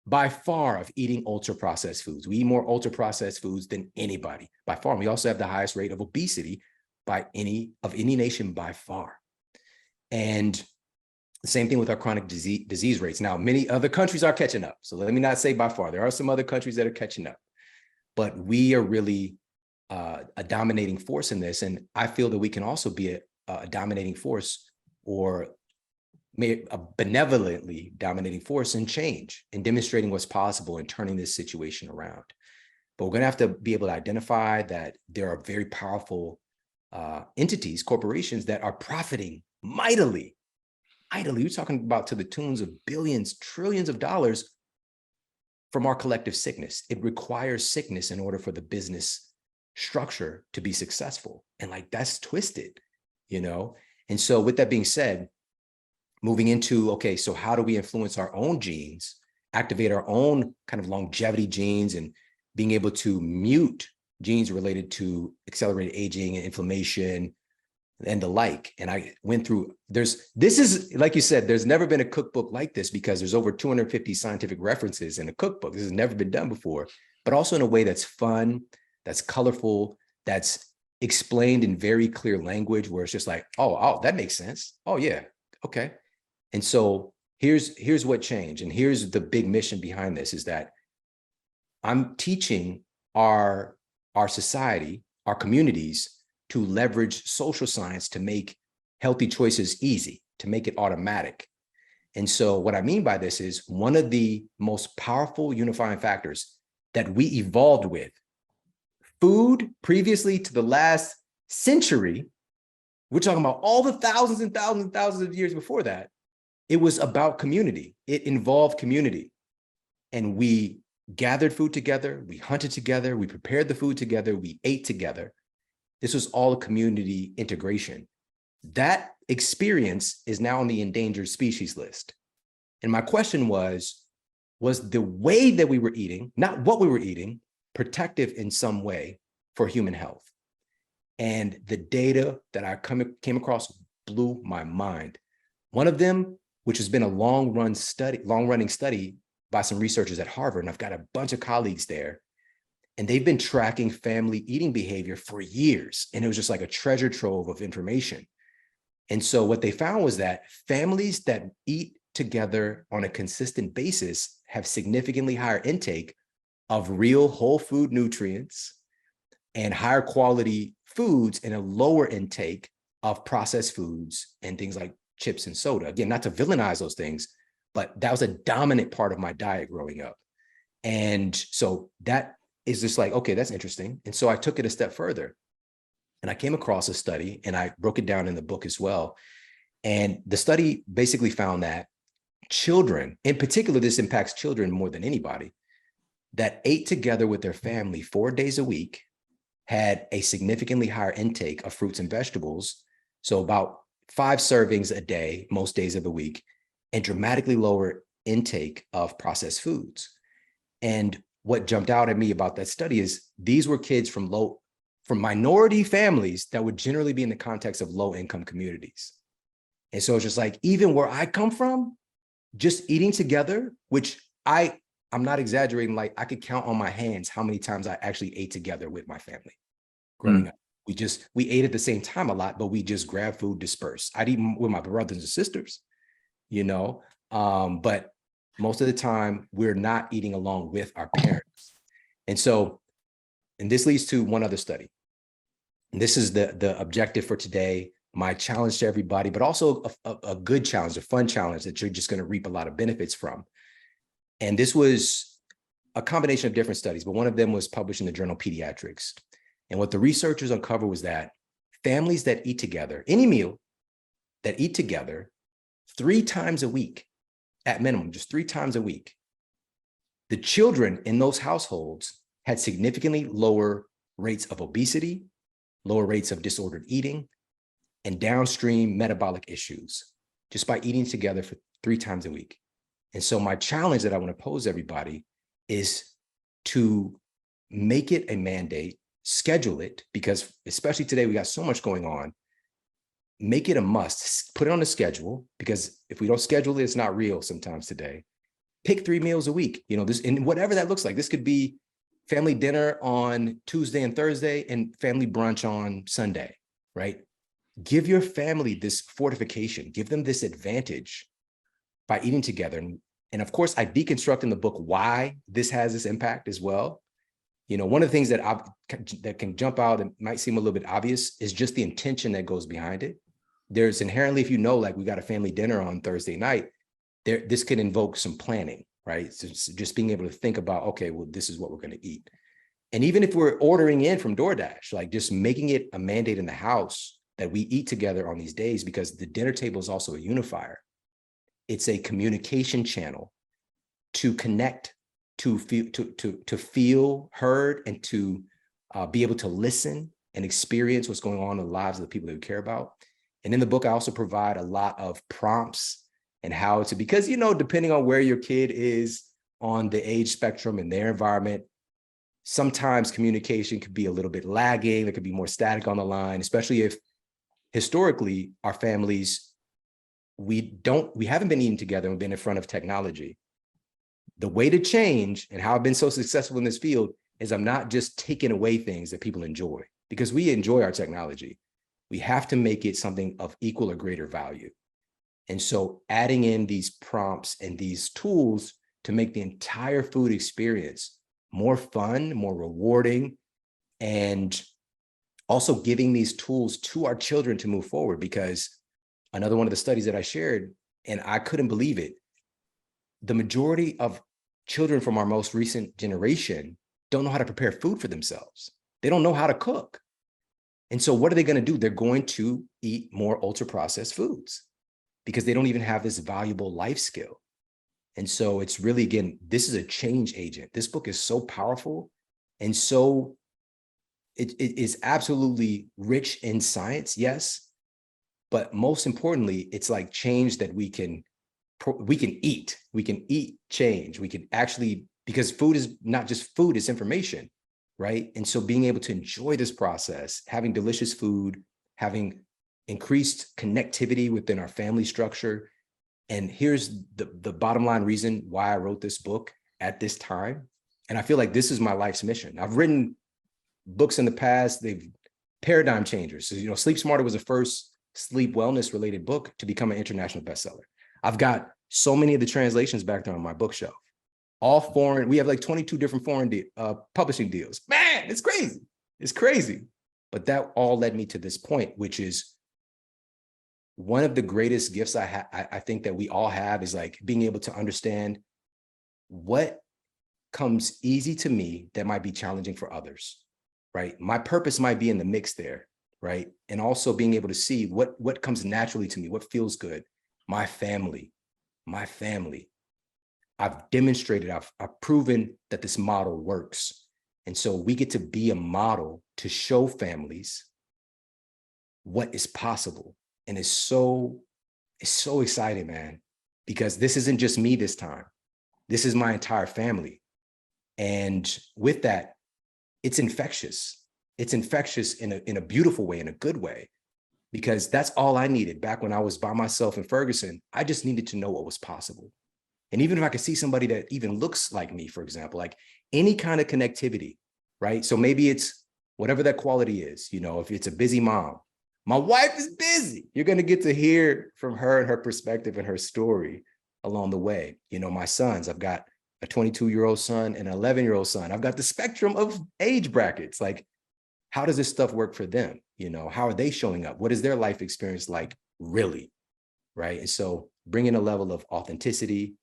by far of eating ultra-processed foods. We eat more ultra-processed foods than anybody by far. And we also have the highest rate of obesity by any nation by far. And the same thing with our chronic disease rates. Now, many other countries are catching up. So let me not say by far. There are some other countries that are catching up. But we are really a dominating force in this. And I feel that we can also be a dominating force, or a benevolently dominating force in change and demonstrating what's possible and turning this situation around. But we're going to have to be able to identify that there are very powerful entities, corporations that are profiting mightily. We're talking about to the tunes of billions, trillions of dollars from our collective sickness. It requires sickness in order for the business structure to be successful. And like, that's twisted, And so with that being said, moving into, okay, so how do we influence our own genes, activate our own kind of longevity genes, and being able to mute genes related to accelerated aging and inflammation and the like. And I went through, this is, like you said, there's never been a cookbook like this, because there's over 250 scientific references in a cookbook. This has never been done before, but also in a way that's fun, that's colorful, that's explained in very clear language, where it's just like, oh, that makes sense. Oh yeah, okay. And so here's what changed. And here's the big mission behind this, is that I'm teaching our society, our communities, to leverage social science to make healthy choices easy, to make it automatic. And so what I mean by this is, one of the most powerful unifying factors that we evolved with, food previously to the last century, we're talking about all the thousands and thousands and thousands of years before that, it was about community. It involved community. And we gathered food together, we hunted together, we prepared the food together, we ate together. This was all a community integration. That experience is now on the endangered species list. And my question was the way that we were eating, not what we were eating, protective in some way for human health? And the data that I came across blew my mind. One of them, which has been a long-running study by some researchers at Harvard, and I've got a bunch of colleagues there, and they've been tracking family eating behavior for years. And it was just like a treasure trove of information. And so what they found was that families that eat together on a consistent basis have significantly higher intake of real whole food nutrients and higher quality foods, and a lower intake of processed foods and things like chips and soda. Again, not to villainize those things, but that was a dominant part of my diet growing up. And so that is just like, okay, that's interesting. And so I took it a step further and I came across a study, and I broke it down in the book as well. And the study basically found that children, in particular, this impacts children more than anybody, that ate together with their family 4 days a week had a significantly higher intake of fruits and vegetables. So about 5 servings a day, most days of the week, and dramatically lower intake of processed foods. And what jumped out at me about that study is these were kids from minority families that would generally be in the context of low income communities. And so it's just like, even where I come from, just eating together, which I'm not exaggerating, like I could count on my hands how many times I actually ate together with my family growing up. We ate at the same time a lot, but we just grabbed food, dispersed. I'd eat with my brothers and sisters, but most of the time we're not eating along with our parents. And this leads to one other study. And this is the objective for today, my challenge to everybody, but also a good challenge, a fun challenge that you're just going to reap a lot of benefits from. And this was a combination of different studies, but one of them was published in the journal Pediatrics. And what the researchers uncovered was that families that eat together, any meal that eat together 3 times a week, at minimum, just 3 times a week, the children in those households had significantly lower rates of obesity, lower rates of disordered eating, and downstream metabolic issues just by eating together for 3 times a week. And so my challenge that I want to pose everybody is to make it a mandate, schedule it, because especially today, we got so much going on. Make it a must, put it on the schedule, because if we don't schedule it, it's not real sometimes today. Pick 3 meals a week, and whatever that looks like. This could be family dinner on Tuesday and Thursday and family brunch on Sunday, right? Give your family this fortification, give them this advantage by eating together. And of course, I deconstruct in the book why this has this impact as well. One of the things that can jump out and might seem a little bit obvious is just the intention that goes behind it. There's inherently, if like we got a family dinner on Thursday night, this can invoke some planning, right? So just being able to think about, okay, well, this is what we're going to eat. And even if we're ordering in from DoorDash, like just making it a mandate in the house that we eat together on these days, because the dinner table is also a unifier. It's a communication channel to connect, to feel heard, and to be able to listen and experience what's going on in the lives of the people that we care about. And in the book, I also provide a lot of prompts and how to, because, depending on where your kid is on the age spectrum and their environment, sometimes communication could be a little bit lagging. There could be more static on the line, especially if historically our families, we haven't been eating together and been in front of technology. The way to change, and how I've been so successful in this field, is I'm not just taking away things that people enjoy, because we enjoy our technology. We have to make it something of equal or greater value. And so adding in these prompts and these tools to make the entire food experience more fun, more rewarding, and also giving these tools to our children to move forward. Because another one of the studies that I shared, and I couldn't believe it, the majority of children from our most recent generation don't know how to prepare food for themselves. They don't know how to cook. And so what are they going to do? They're going to eat more ultra-processed foods because they don't even have this valuable life skill. And so it's really, again, this is a change agent. This book is so powerful, and so it is absolutely rich in science, yes, but most importantly, it's like change that we can eat. We can eat change. We can actually, because food is not just food, it's information, right? And so being able to enjoy this process, having delicious food, having increased connectivity within our family structure. And here's the bottom line reason why I wrote this book at this time. And I feel like this is my life's mission. I've written books in the past, they've paradigm changers. So, Sleep Smarter was the first sleep wellness related book to become an international bestseller. I've got so many of the translations back there on my bookshelf, all foreign. We have like 22 different foreign publishing deals. Man, it's crazy. It's crazy. But that all led me to this point, which is one of the greatest gifts I think that we all have is like being able to understand what comes easy to me that might be challenging for others, right? My purpose might be in the mix there, right? And also being able to see what comes naturally to me, what feels good. My family. I've demonstrated, I've proven that this model works. And so we get to be a model to show families what is possible. And it's so exciting, man, because this isn't just me this time. This is my entire family. And with that, it's infectious. It's infectious in a beautiful way, in a good way, because that's all I needed back when I was by myself in Ferguson. I just needed to know what was possible. And even if I could see somebody that even looks like me, for example, like any kind of connectivity, right? So maybe it's whatever that quality is, you know, if it's a busy mom, my wife is busy. You're going to get to hear from her and her perspective and her story along the way. You know, my sons, I've got a 22-year-old son and an 11-year-old son. I've got the spectrum of age brackets. Like, how does this stuff work for them? You know, how are they showing up? What is their life experience like, really? Right. And so bringing a level of authenticity,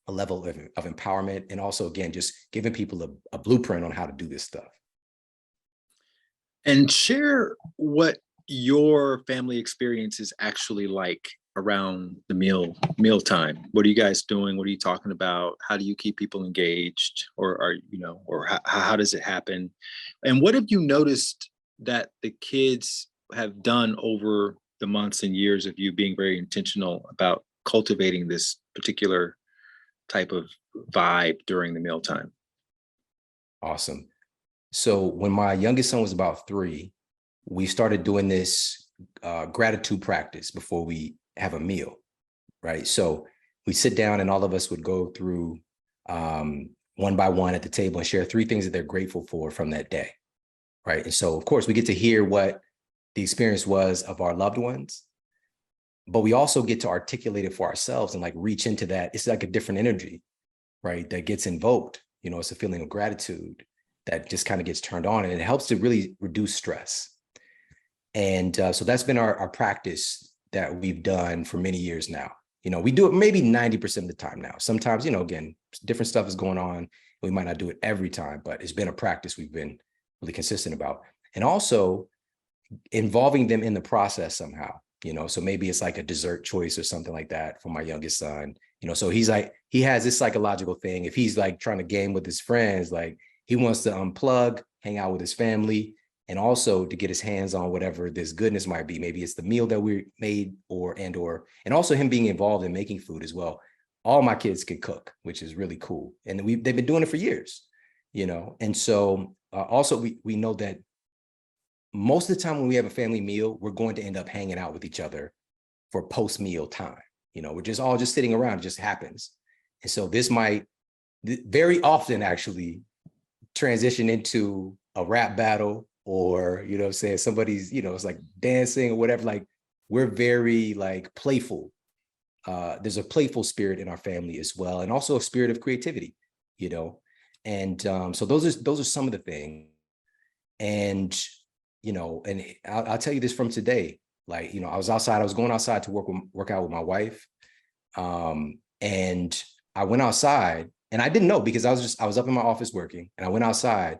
a level of empowerment, and also, again, just giving people a blueprint on how to do this stuff. And share what your family experience is actually like around the mealtime. What are you guys doing? What are you talking about? How do you keep people engaged? Or are, you know, or how does it happen? And what have you noticed that the kids have done over the months and years of you being very intentional about cultivating this particular type of vibe during the mealtime? Awesome. So when my youngest son was about 3, we started doing this gratitude practice before we have a meal, right? So we sit down and all of us would go through one by one at the table and share 3 things that they're grateful for from that day, right? And so, of course, we get to hear what the experience was of our loved ones, but we also get to articulate it for ourselves and like reach into that. It's like a different energy, right? That gets invoked. You know, it's a feeling of gratitude that just kind of gets turned on, and it helps to really reduce stress. And so that's been our practice that we've done for many years now. You know, we do it maybe 90% of the time now. Sometimes, you know, again, different stuff is going on. We might not do it every time, but it's been a practice we've been really consistent about. And also involving them in the process somehow, you know, so maybe it's like a dessert choice or something like that for my youngest son, you know, so he's like, he has this psychological thing. If he's like trying to game with his friends, like he wants to unplug, hang out with his family, and also to get his hands on whatever this goodness might be. Maybe it's the meal that we made and also him being involved in making food as well. All my kids can cook, which is really cool. And they've been doing it for years, you know? And so also we know that most of the time when we have a family meal, we're going to end up hanging out with each other for post-meal time. You know, we're just all just sitting around, it just happens. And so this might very often actually transition into a rap battle, or, you know what I'm saying, somebody's, you know, it's like dancing or whatever. Like, we're very like playful. There's a playful spirit in our family as well, and also a spirit of creativity, you know. And so those are some of the things. And, you know, and I'll tell you this from today. Like, you know, I was going outside to work out with my wife. And I went outside, and I didn't know, because I was up in my office working, and I went outside,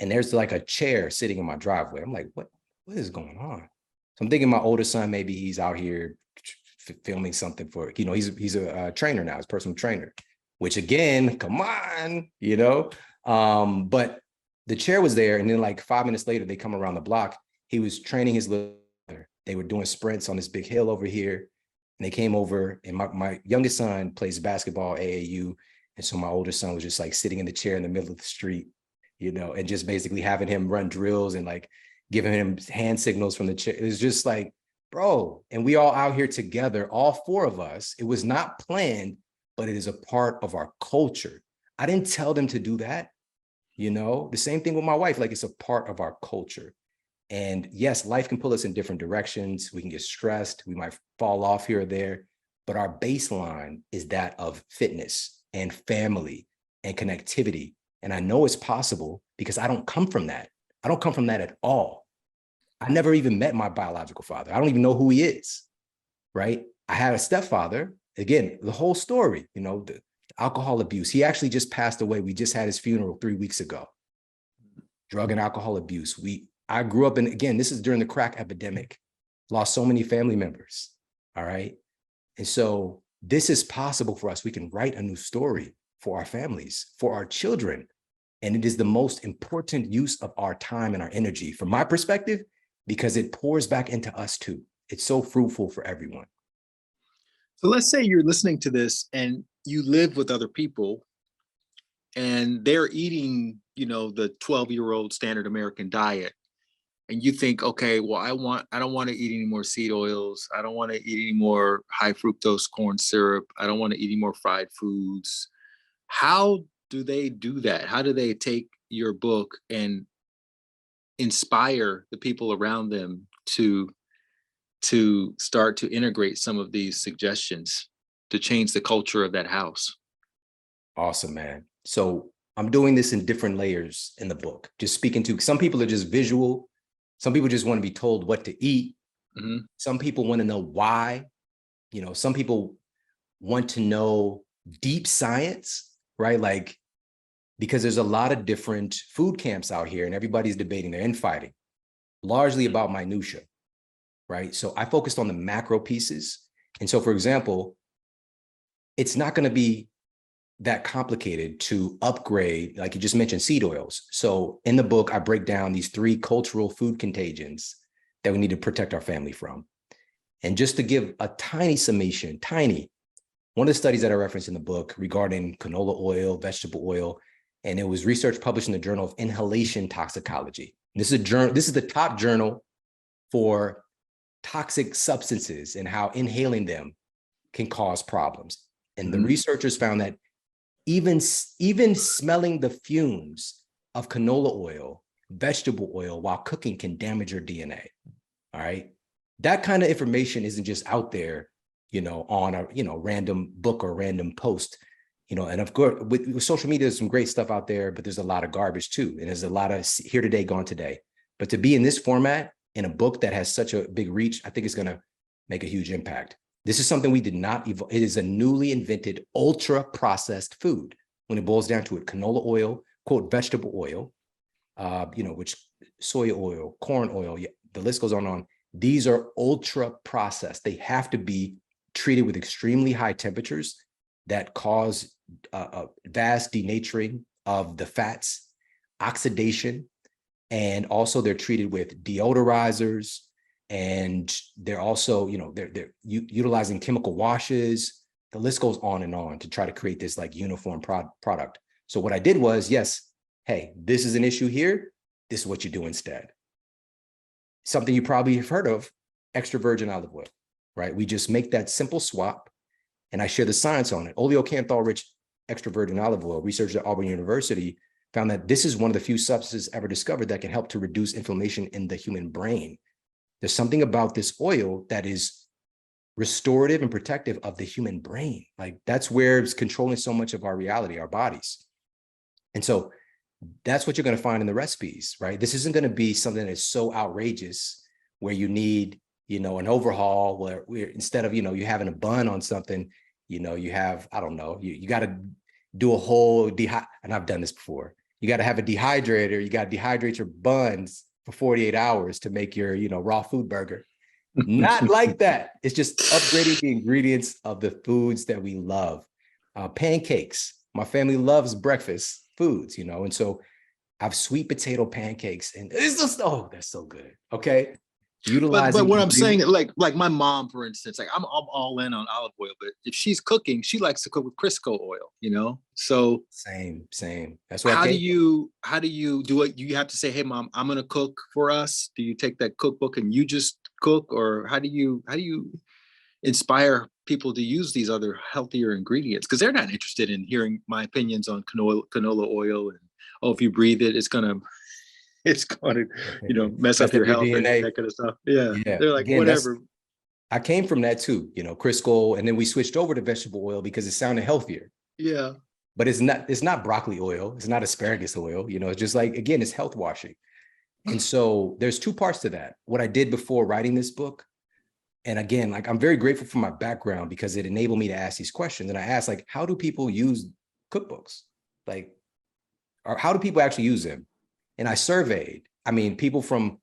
and there's like a chair sitting in my driveway. I'm like, what is going on? So I'm thinking my older son, maybe he's out here filming something for, you know, he's a trainer now, he's a personal trainer, which again, come on, you know. But the chair was there, and then like 5 minutes later, they come around the block. He was training his little brother. They were doing sprints on this big hill over here, and they came over, and my youngest son plays basketball, AAU. And so my older son was just like sitting in the chair in the middle of the street, you know, and just basically having him run drills and like giving him hand signals from the chair. It was just like, bro, and we all out here together, all 4 of us. It was not planned, but it is a part of our culture. I didn't tell them to do that, you know. The same thing with my wife, like it's a part of our culture. And yes, life can pull us in different directions. We can get stressed. We might fall off here or there, but our baseline is that of fitness and family and connectivity. And I know it's possible because I don't come from that. I don't come from that at all. I never even met my biological father. I don't even know who he is. right? I had a stepfather, again, the whole story, the alcohol abuse. He actually just passed away. We just had his funeral 3 weeks ago. Drug and alcohol abuse. I grew up in, again, this is during the crack epidemic, lost so many family members. All right. And so this is possible for us. We can write a new story for our families, for our children. And it is the most important use of our time and our energy, from my perspective, because it pours back into us too. It's so fruitful for everyone. So let's say you're listening to this and you live with other people and they're eating, the 12-year-old standard American diet. And you think, okay, well, I don't want to eat any more seed oils. I don't want to eat any more high fructose corn syrup. I don't want to eat any more fried foods. How do they do that? How do they take your book and inspire the people around them to start to integrate some of these suggestions to change the culture of that house? Awesome, man. So I'm doing this in different layers in the book, just speaking to, some people are just visual. Some people just want to be told what to eat. Mm-hmm. Some people want to know why. Some people want to know deep science, right? Like, because there's a lot of different food camps out here and everybody's debating, they're infighting, largely about minutia, right? So I focused on the macro pieces. And so, for example, it's not going to be that complicated to upgrade, like you just mentioned, seed oils. So in the book, I break down these 3 cultural food contagions that we need to protect our family from. And just to give a tiny summation, one of the studies that I referenced in the book regarding canola oil, vegetable oil, and it was research published in the Journal of Inhalation Toxicology. This is the top journal for toxic substances and how inhaling them can cause problems. And the researchers found that even smelling the fumes of canola oil, vegetable oil while cooking can damage your DNA. All right. That kind of information isn't just out there, on a, random book or random post, and of course with social media, there's some great stuff out there, but there's a lot of garbage too. And there's a lot of here today, gone today. But to be in this format in a book that has such a big reach, I think it's going to make a huge impact. This is something we did not evolve. It is a newly invented ultra processed food. When it boils down to it, canola oil, quote, vegetable oil, which soy oil, corn oil, the list goes on and on. These are ultra processed. They have to be treated with extremely high temperatures that cause vast denaturing of the fats, oxidation, and also they're treated with deodorizers. And they're also, they're utilizing chemical washes. The list goes on and on to try to create this like uniform product. So what I did was, yes, hey, this is an issue here. This is what you do instead. Something you probably have heard of, extra virgin olive oil, right? We just make that simple swap, and I share the science on it. Oleocanthal-rich extra virgin olive oil, researchers at Auburn University found that this is one of the few substances ever discovered that can help to reduce inflammation in the human brain. There's something about this oil that is restorative and protective of the human brain. Like that's where it's controlling so much of our reality, our bodies. And so that's what you're going to find in the recipes, right? This isn't going to be something that's so outrageous where you need, an overhaul where instead of, you having a bun on something, you have, I don't know, you got to do a whole and I've done this before. You got to have a dehydrator. You got to dehydrate your buns for 48 hours to make your, raw food burger. Not like that. It's just upgrading the ingredients of the foods that we love. Pancakes. My family loves breakfast foods, and so I've sweet potato pancakes, and it's just, they're so good. Okay. But what I'm saying, like my mom, for instance, like I'm all in on olive oil, but if she's cooking, she likes to cook with Crisco oil, So same. That's what how do you do it? You have to say, hey mom, I'm gonna cook for us. Do you take that cookbook and you just cook, or how do you inspire people to use these other healthier ingredients? Because they're not interested in hearing my opinions on canola oil and if you breathe it, it's gonna mess up your health and that kind of stuff. Yeah. They're like, again, whatever. I came from that too, Crisco, and then we switched over to vegetable oil because it sounded healthier. Yeah. But it's not broccoli oil. It's not asparagus oil. It's just like, again, it's health washing. And so there's 2 parts to that. What I did before writing this book, And again, like I'm very grateful for my background because it enabled me to ask these questions. And I asked, like, how do people use cookbooks? Like, or how do people actually use them? And I surveyed, I mean, people from,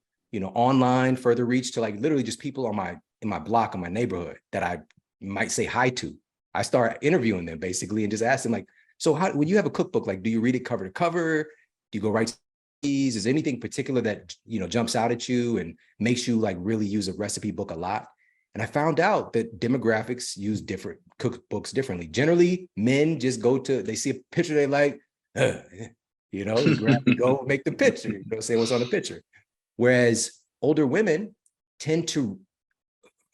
online further reach to like literally just people in my block, in my neighborhood that I might say hi to. I start interviewing them basically and just ask them like, so how, when you have a cookbook, like, do you read it cover to cover? Do you go right to these? Is there anything particular that, jumps out at you and makes you like really use a recipe book a lot? And I found out that demographics use different cookbooks differently. Generally, men just they see a picture they like, you go make the picture, say what's on the picture. Whereas older women tend to,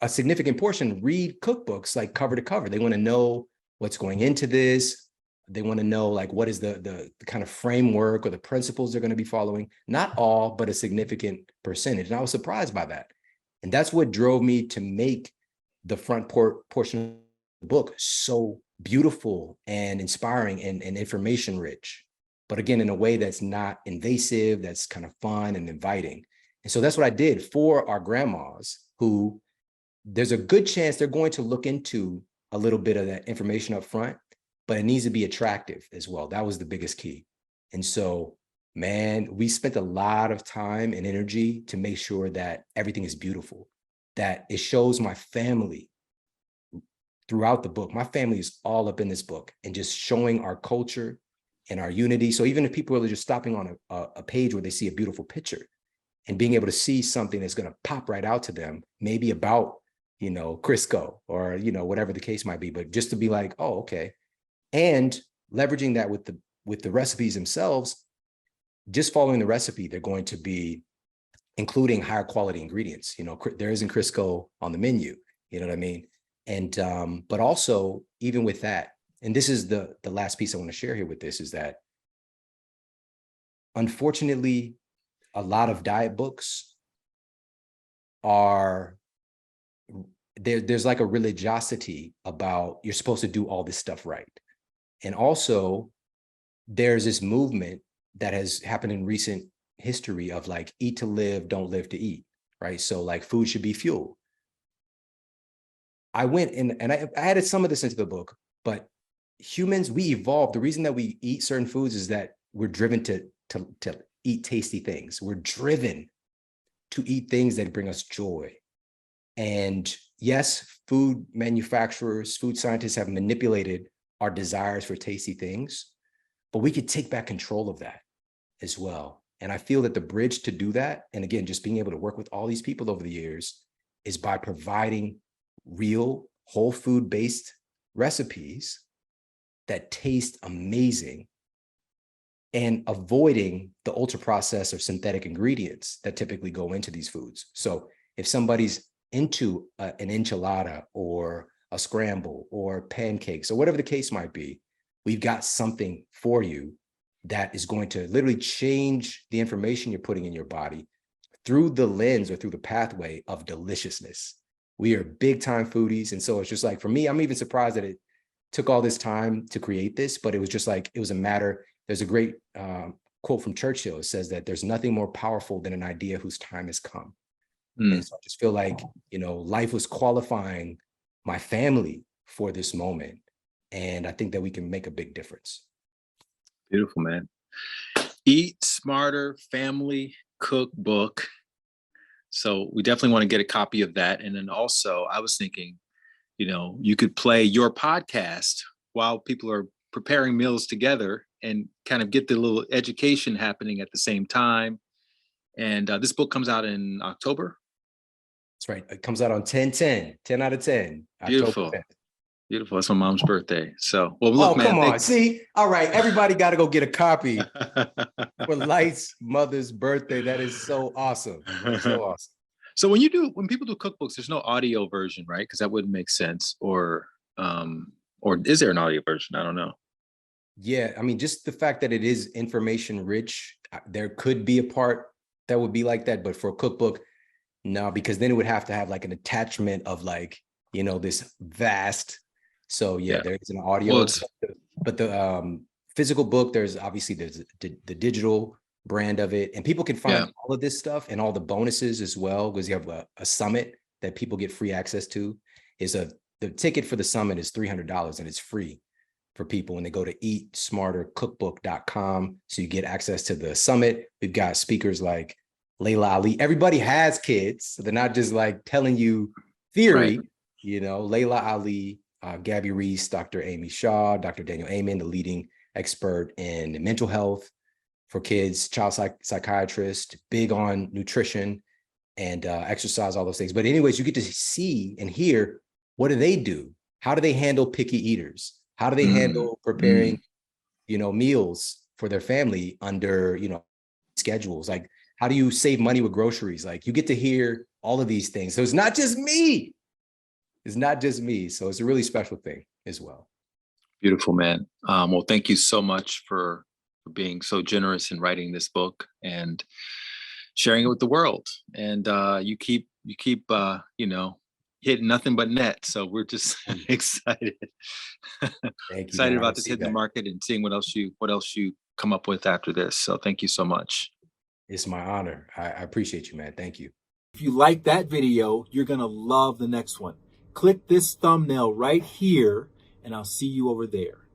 a significant portion, read cookbooks like cover to cover. They want to know what's going into this. They want to know like what is the kind of framework or the principles they're going to be following. Not all, but a significant percentage. And I was surprised by that. And that's what drove me to make the front portion of the book so beautiful and inspiring and information rich. But again, in a way that's not invasive, that's kind of fun and inviting. And so that's what I did for our grandmas who there's a good chance they're going to look into a little bit of that information up front, but it needs to be attractive as well. That was the biggest key. And so, man, we spent a lot of time and energy to make sure that everything is beautiful, that it shows my family throughout the book. My family is all up in this book and just showing our culture and our unity. So even if people are just stopping on a page where they see a beautiful picture and being able to see something that's going to pop right out to them, maybe about, Crisco or, whatever the case might be, but just to be like, oh, okay. And leveraging that with the recipes themselves, just following the recipe, they're going to be including higher quality ingredients. There isn't Crisco on the menu, you know what I mean? And, but also even with that, and this is the last piece I want to share here with this is that unfortunately, a lot of diet books are, there's like a religiosity about you're supposed to do all this stuff right. And also there's this movement that has happened in recent history of like eat to live, don't live to eat, right? So like food should be fuel. I went in and I added some of this into the book, but humans, we evolved. The reason that we eat certain foods is that we're driven to eat tasty things. We're driven to eat things that bring us joy. And yes, food manufacturers, food scientists have manipulated our desires for tasty things, but we could take back control of that as well. And I feel that the bridge to do that, and again, just being able to work with all these people over the years, is by providing real whole food based recipes that taste amazing and avoiding the ultra processed or synthetic ingredients that typically go into these foods. So if somebody's into an enchilada or a scramble or pancakes or whatever the case might be, we've got something for you that is going to literally change the information you're putting in your body through the lens or through the pathway of deliciousness. We are big time foodies. And so it's just like, for me, I'm even surprised that it took all this time to create this, but it was just like, it was a matter. There's a great quote from Churchill. It says that there's nothing more powerful than an idea whose time has come. And so I just feel like, life was qualifying my family for this moment. And I think that we can make a big difference. Beautiful, man. Eat Smarter Family Cookbook. So we definitely want to get a copy of that. And then also I was thinking, you could play your podcast while people are preparing meals together and kind of get the little education happening at the same time. And this book comes out in October. That's right. It comes out on 10/10, 10 out of 10. Beautiful. October 10th. Beautiful. That's my mom's birthday. So, well, look, oh, man. Come on. See? All right. Everybody got to go get a copy for Light's mother's birthday. That is so awesome. So awesome. So when people do cookbooks, there's no audio version, right? Because that wouldn't make sense. Or is there an audio version? I don't know. Yeah. I mean, just the fact that it is information rich, there could be a part that would be like that. But for a cookbook, no, because then it would have to have like an attachment of like, this vast. So yeah. There is an audio, well, but the physical book, there's the digital brand of it, and people can find all of this stuff and all the bonuses as well, because you have a summit that people get free access to is the ticket for the summit is $300 and it's free for people when they go to eatsmartercookbook.com. So you get access to the summit. We've got speakers like Layla Ali. Everybody has kids. So they're not just like telling you theory, Right. Layla Ali, Gabby Reese, Dr. Amy Shaw, Dr. Daniel Amen, the leading expert in mental health for kids, child psychiatrist, big on nutrition and exercise, all those things. But anyways, you get to see and hear, what do they do? How do they handle picky eaters? How do they handle preparing, meals for their family under, schedules? Like, how do you save money with groceries? Like, you get to hear all of these things. So it's not just me. It's not just me. So it's a really special thing as well. Beautiful, man. Well, thank you so much for being so generous in writing this book and sharing it with the world. And you keep hitting nothing but net. So we're just excited. Thank you, Excited man. about this hitting the market and seeing what else you come up with after this. So thank you so much. It's my honor. I appreciate you, man. Thank you. If you like that video, you're going to love the next one. Click this thumbnail right here, and I'll see you over there.